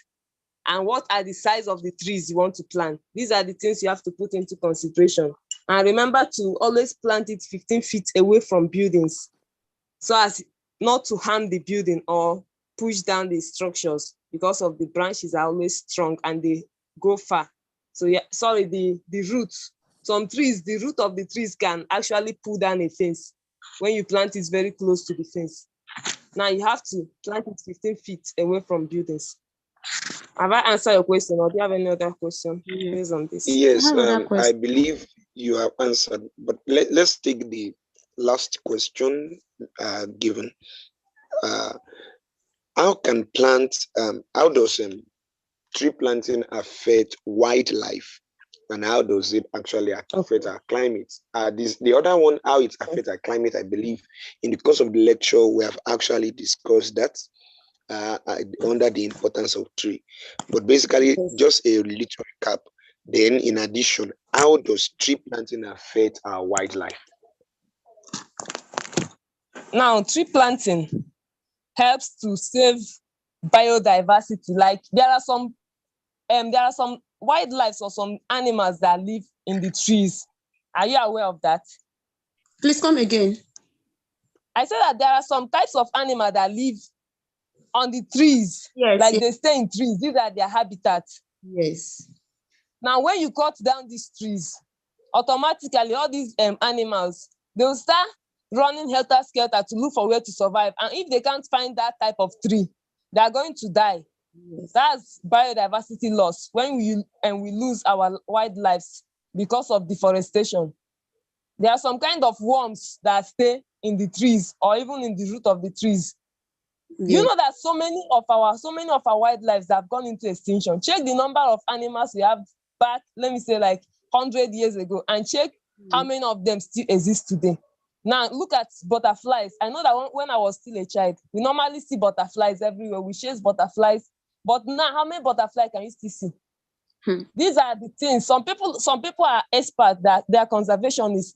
And what are the size of the trees you want to plant? These are the things you have to put into consideration. And remember to always plant it 15 feet away from buildings, so as not to harm the building or push down the structures, because of the branches are always strong and they go far. So yeah, sorry, the roots. Some trees, the root of the trees can actually pull down a fence when you plant it very close to the fence. Now you have to plant it 15 feet away from buildings. Have I answered your question, or do you have any other question based on this? Yes, another question. I believe you have answered, but let's take the last question given. How can plants, how does tree planting affect wildlife, and how does it actually affect our climate? The other one, how it affects our climate, I believe in the course of the lecture we have actually discussed that under the importance of tree. But basically, just a little recap. Then, in addition, how does tree planting affect our wildlife? Now, tree planting helps to save biodiversity. Like there are some wildlife or some animals that live in the trees. Are you aware of that? Please come again. I said that there are some types of animals that live on the trees. Yes. Like they stay in trees. These are their habitats. Yes. Now, when you cut down these trees, automatically all these animals, they will start running helter-skelter to look for where to survive. And if they can't find that type of tree, they are going to die. Yes. That's biodiversity loss when we lose our wildlife because of deforestation. There are some kind of worms that stay in the trees or even in the root of the trees. Yes. You know that so many of our wildlife have gone into extinction. Check the number of animals we have back, let me say like 100 years ago, and check how many of them still exist today. Now look at butterflies. I know that when I was still a child, we normally see butterflies everywhere. We chase butterflies, but now how many butterflies can you still see? These are the things. Some people are experts, that they are conservationists.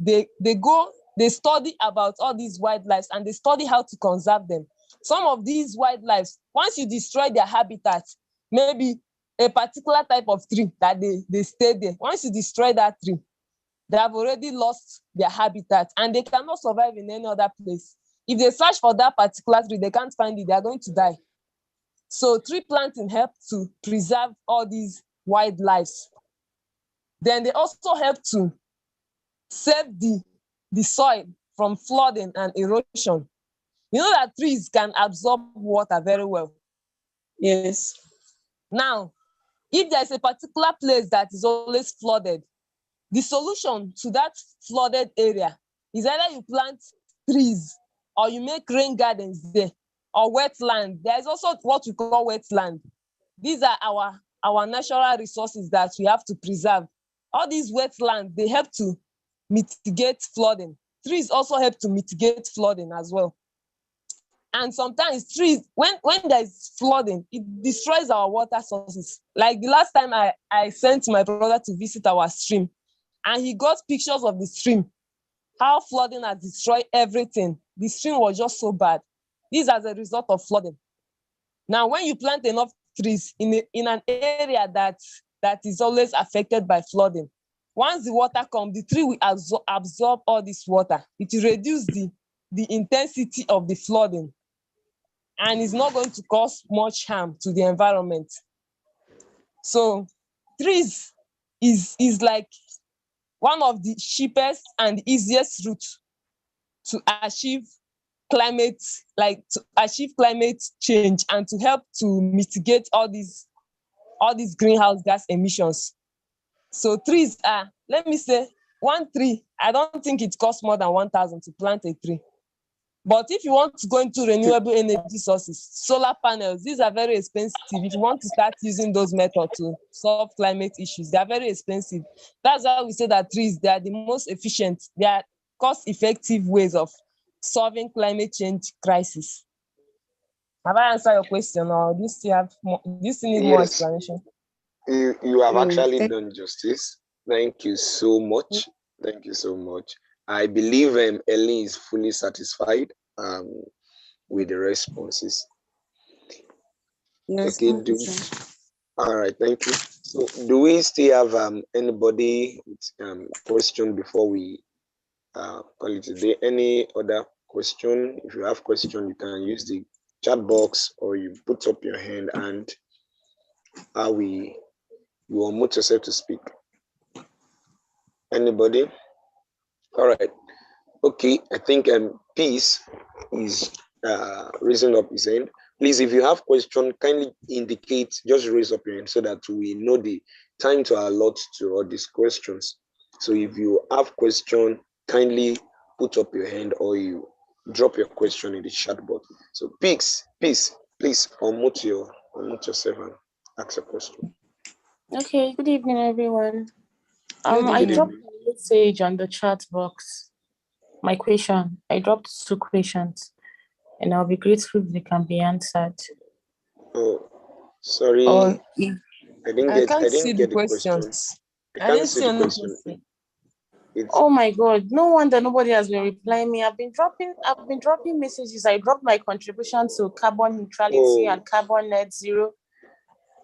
They study about all these wildlife and they study how to conserve them. Some of these wildlife, once you destroy their habitat, maybe a particular type of tree that they stay there, once you destroy that tree, they have already lost their habitat and they cannot survive in any other place. If they search for that particular tree, they can't find it, they are going to die. So tree planting helps to preserve all these wildlife. Then they also help to save the soil from flooding and erosion. You know that trees can absorb water very well. Yes. Now, if there's a particular place that is always flooded, the solution to that flooded area is either you plant trees or you make rain gardens there. or wetland. There's also what we call wetland. These are our natural resources that we have to preserve. All these wetlands, they help to mitigate flooding. Trees also help to mitigate flooding as well. And sometimes trees, when there's flooding, it destroys our water sources. Like the last time I sent my brother to visit our stream, and he got pictures of the stream, how flooding has destroyed everything. The stream was just so bad. This is as a result of flooding. Now, when you plant enough trees in an area that is always affected by flooding, once the water comes, the tree will absorb all this water. It will reduce the intensity of the flooding, and it's not going to cause much harm to the environment. So trees is like one of the cheapest and easiest routes to achieve climate change and to help to mitigate all these greenhouse gas emissions. So trees are, let me say, one tree, I don't think it costs more than 1,000 to plant a tree. But if you want to go into renewable energy sources, solar panels, these are very expensive. If you want to start using those methods to solve climate issues, they are very expensive. That's why we say that trees, they are the most efficient, they are cost-effective ways of solving climate change crisis. Have I answered your question, or do you still have more, do you still need more Yes, explanation? you have actually thank- done justice. Thank you so much. Thank you so much. I believe Ellie is fully satisfied with the responses. Yes, Okay, all right, thank you. So do we still have anybody with question before we call it a day? Any other question? If you have question, you can use the chat box or you put up your hand and you unmute yourself to speak. Anybody? All right. Okay, I think Peace is raising up his hand. Please, if you have question, kindly indicate, just raise up your hand so that we know the time to allot to all these questions. So if you have question, kindly put up your hand or you drop your question in the chat box. So Peace, please unmute yourself and ask a question. Okay, good evening, everyone. Good I evening. dropped a message on the chat box. My question, I dropped 2 questions, and I'll be grateful if they can be answered. Oh, sorry, Oh, I didn't can't see the get the question. questions. I I can't didn't see see the any question. question. Oh my God! No wonder nobody has been replying me. I've been dropping messages. I dropped my contribution to carbon neutrality and carbon net zero.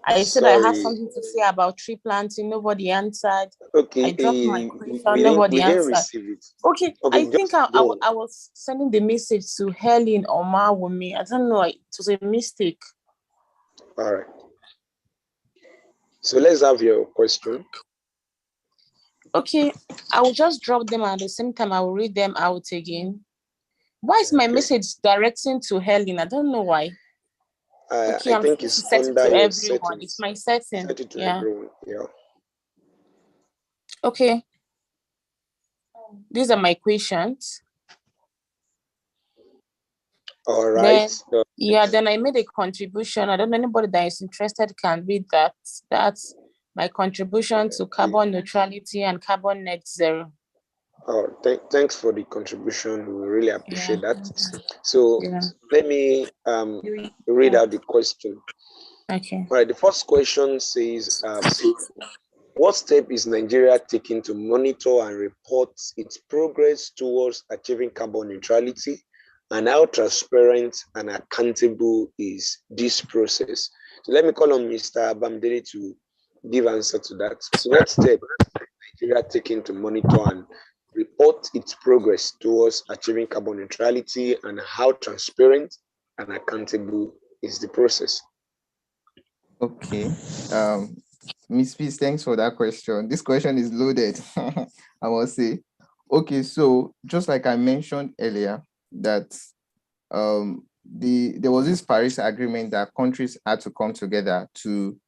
I said I have something to say about tree planting. Nobody answered. Okay, I dropped my question. we Nobody didn't answered. receive it. Okay, Okay, I think I was sending the message to Helen or Mawumi. I don't know. It was a mistake. All right. So let's have your question. Okay, I will just drop them and at the same time I will read them out again. Why is my message directing to Helen? I don't know why. Okay, I think it's under to your everyone. settings. It's my setting. Set it to everyone. Yeah. Okay. These are my questions. All right. Then I made a contribution. I don't know anybody that is interested can read that. That's my contribution to carbon neutrality and carbon net zero. Oh, thanks for the contribution. We really appreciate that. So let me read out the question. Okay. All right. The first question says, what step is Nigeria taking to monitor and report its progress towards achieving carbon neutrality, and how transparent and accountable is this process? So let me call on Mr. Bamdele to give answer to that. What step is Nigeria taking to monitor and report its progress towards achieving carbon neutrality, and how transparent and accountable is the process? Okay. Miss Peace, thanks for that question. This question is loaded, I must say. Okay, so just like I mentioned earlier, that there was this Paris Agreement that countries had to come together to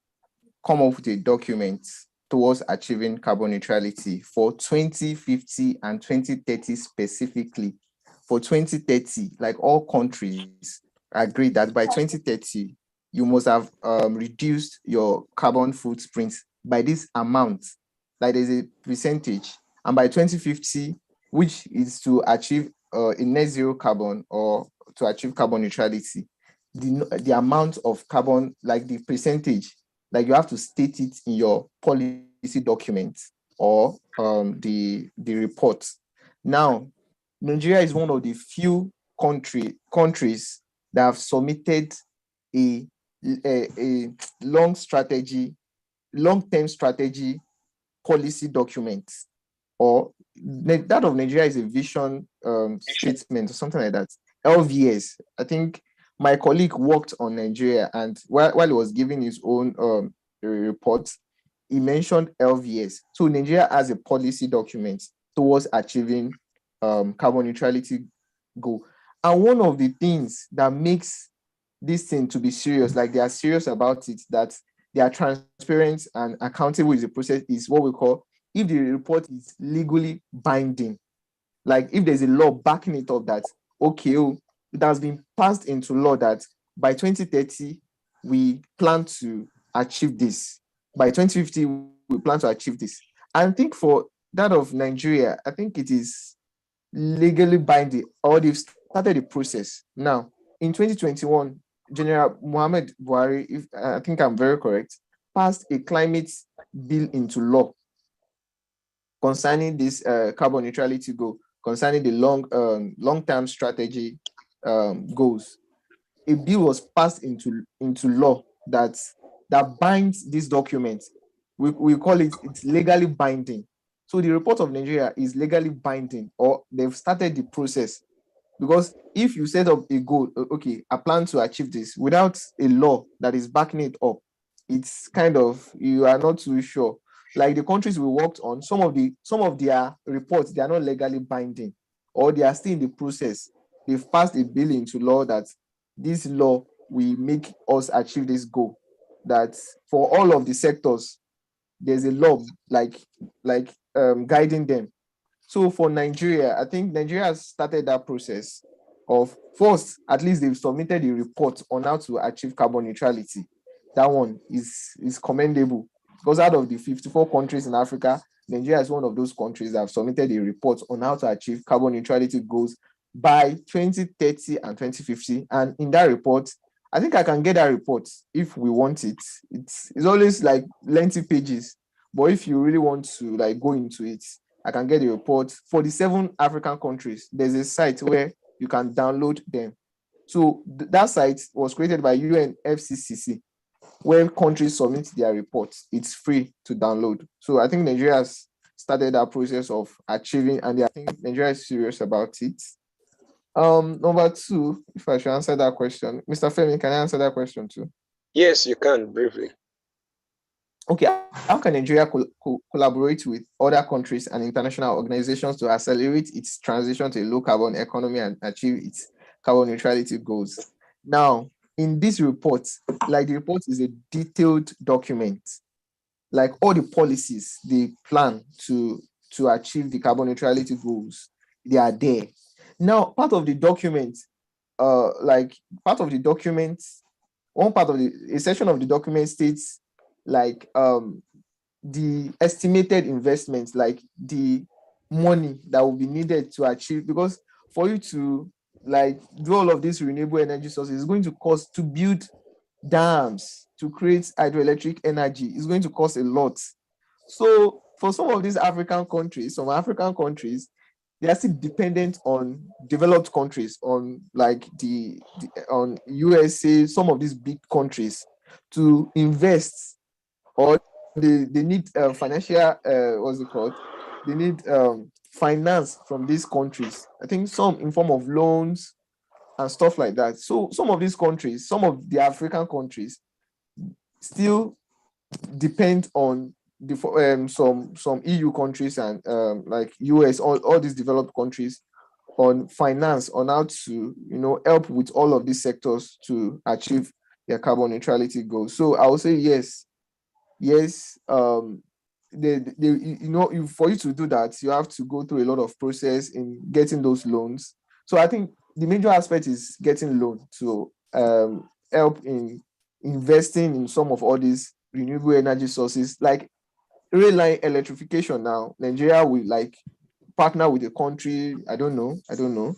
come up with a document towards achieving carbon neutrality for 2050 and 2030 specifically. For 2030, like all countries, agreed that by 2030, you must have reduced your carbon footprint by this amount. Like there's a percentage. And by 2050, which is to achieve a net zero carbon or to achieve carbon neutrality, the amount of carbon, like the percentage, like you have to state it in your policy document or the report. Now, Nigeria is one of the few countries that have submitted a long strategy, long-term strategy policy document, or that of Nigeria is a vision statement or something like that. LVS. I think my colleague worked on Nigeria, and while he was giving his own report, he mentioned LVS. So Nigeria has a policy document towards achieving carbon neutrality goal. And one of the things that makes this thing to be serious, like they are serious about it, that they are transparent and accountable with the process, is what we call, if the report is legally binding, like if there's a law backing it up that, okay, it has been passed into law that by 2030, we plan to achieve this. By 2050, we plan to achieve this. I think for that of Nigeria, I think it is legally binding, or they've started the process. Now, in 2021, General Muhammad Buhari, if I think I'm very correct, passed a climate bill into law concerning this carbon neutrality goal, concerning the long-term strategy goals. A bill was passed into law that binds this document. We call it, it's legally binding. So the report of Nigeria is legally binding, or they've started the process. Because if you set up a goal, okay, I plan to achieve this without a law that is backing it up, it's kind of, you are not too sure. Like the countries we worked on, some of their reports, they are not legally binding, or they are still in the process. They've passed a bill into law that this law will make us achieve this goal. That for all of the sectors, there's a law like guiding them. So for Nigeria, I think Nigeria has started that process of, first, at least they've submitted a report on how to achieve carbon neutrality. That one is commendable, because out of the 54 countries in Africa, Nigeria is one of those countries that have submitted a report on how to achieve carbon neutrality goals by 2030 and 2050. And in that report, I think I can get that report if we want it. It's always like lengthy pages, but if you really want to like go into it, I can get a report for the 7 African countries. There's a site where you can download them. So that site was created by UNFCCC, where countries submit their reports. It's free to download. So I think Nigeria has started that process of achieving, and I think Nigeria is serious about it. Number 2, if I should answer that question, Mr. Femi, can I answer that question too? Yes, you can, briefly. Okay, how can Nigeria collaborate with other countries and international organizations to accelerate its transition to a low carbon economy and achieve its carbon neutrality goals? Now, in this report, like the report is a detailed document, like all the policies they plan to achieve the carbon neutrality goals, they are there. Now, part of the document, a section of the document states like the estimated investments, like the money that will be needed to achieve, because for you to like do all of these renewable energy sources, it's going to cost, to build dams, to create hydroelectric energy, it's going to cost a lot. So for some of these African countries, they are still dependent on developed countries, on like on USA, some of these big countries to invest, or they need financial what's it called? They need finance from these countries. I think some in form of loans and stuff like that. So some of these countries, some of the African countries, still depend on the some EU countries and like US, all these developed countries, on finance, on how to help with all of these sectors to achieve their carbon neutrality goals. So I would say yes. For you to do that, you have to go through a lot of process in getting those loans. So I think the major aspect is getting loan to help in investing in some of all these renewable energy sources, like rail line electrification. Now, Nigeria will like partner with the country. I don't know.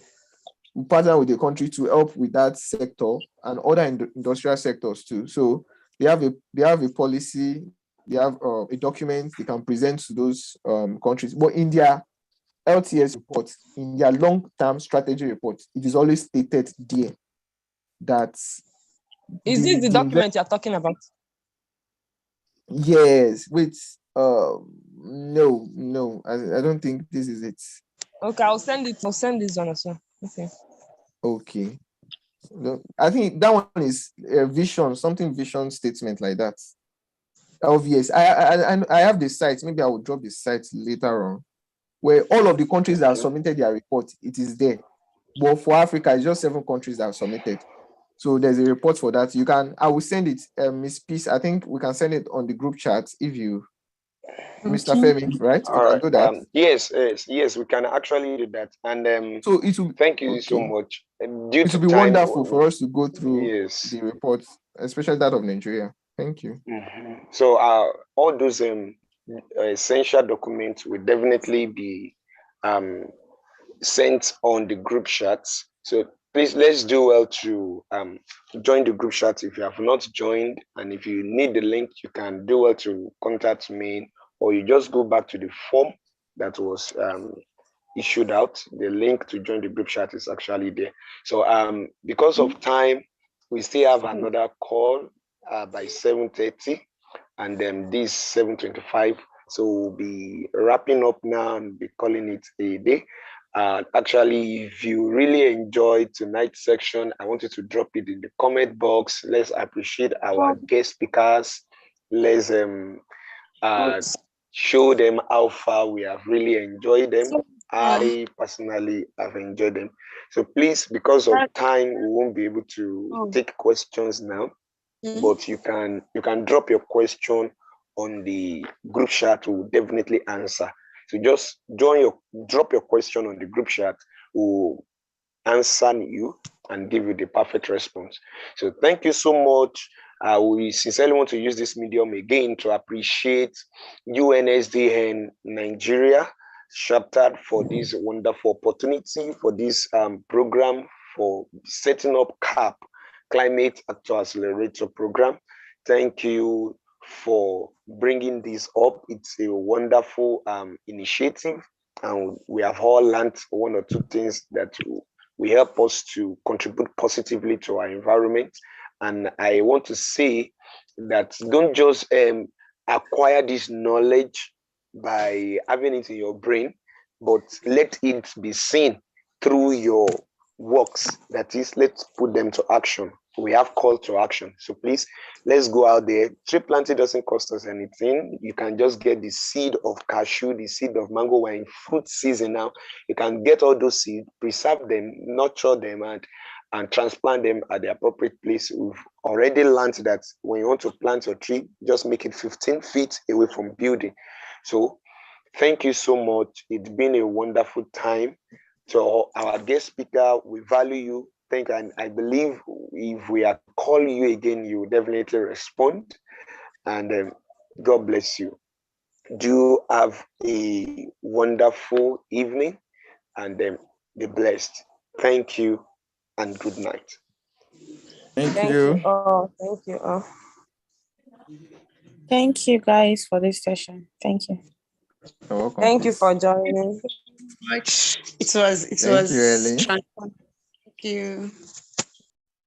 We partner with the country to help with that sector and other industrial sectors too. So they have a policy, they have a document they can present to those countries. But in their LTS report, in their long-term strategy report, it is always stated there that Is this the document you're talking about? Yes. Wait. No. I don't think this is it. Okay, I'll send it. I'll send this one as well. Okay. Okay. No, I think that one is a vision statement like that. Obvious. I have the site. Maybe I will drop the site later on, where all of the countries that have submitted their report, it is there. But for Africa, it's just 7 countries that have submitted. So there's a report for that. I will send it, Miss Peace. I think we can send it on the group chat if you, Mr. Femi, right? All right. Do that. Yes, we can actually do that. And so it will. Thank you so much. It will be wonderful for us to go through the reports, especially that of Nigeria. Thank you. Mm-hmm. So all those essential documents will definitely be sent on the group chats. So please, let's do well to join the group chat if you have not joined, and if you need the link, you can do well to contact me, or you just go back to the form that was issued out. The link to join the group chat is actually there. So because of time, we still have another call by 7:30, and then this 7:25. So we'll be wrapping up now and be calling it a day. Actually, if you really enjoyed tonight's section, I want you to drop it in the comment box. Let's appreciate our guest speakers. Let's show them how far we have really enjoyed them. I personally have enjoyed them. So please, because of time, we won't be able to take questions now. But you can drop your question on the group chat. We'll definitely answer. So just drop your question on the group chat. We'll answer you and give you the perfect response. So thank you so much. We sincerely want to use this medium again to appreciate UNSDN Nigeria chapter for this wonderful opportunity, for this program, for setting up CAAP, Climate Actor Accelerator Program. Thank you for bringing this up. It's a wonderful initiative, and we have all learned 1 or 2 things that will help us to contribute positively to our environment. And I want to say that don't just acquire this knowledge by having it in your brain, but let it be seen through your works. That is, let's put them to action. We have call to action. So please, let's go out there. Tree planting doesn't cost us anything. You can just get the seed of cashew, the seed of mango. We're in fruit season now. You can get all those seeds, preserve them, nurture them, and transplant them at the appropriate place. We've already learned that when you want to plant your tree, just make it 15 feet away from building. So thank you so much. It's been a wonderful time. To our guest speaker, we value you. Thank you. And I believe if we are calling you again, you will definitely respond. And God bless you. Do have a wonderful evening, and be blessed. Thank you and good night. Thank you. Thank you all. Thank you guys for this session. Thank you. You're welcome. Thank you for joining. It was Thank you, Ellie. transformative. Thank you.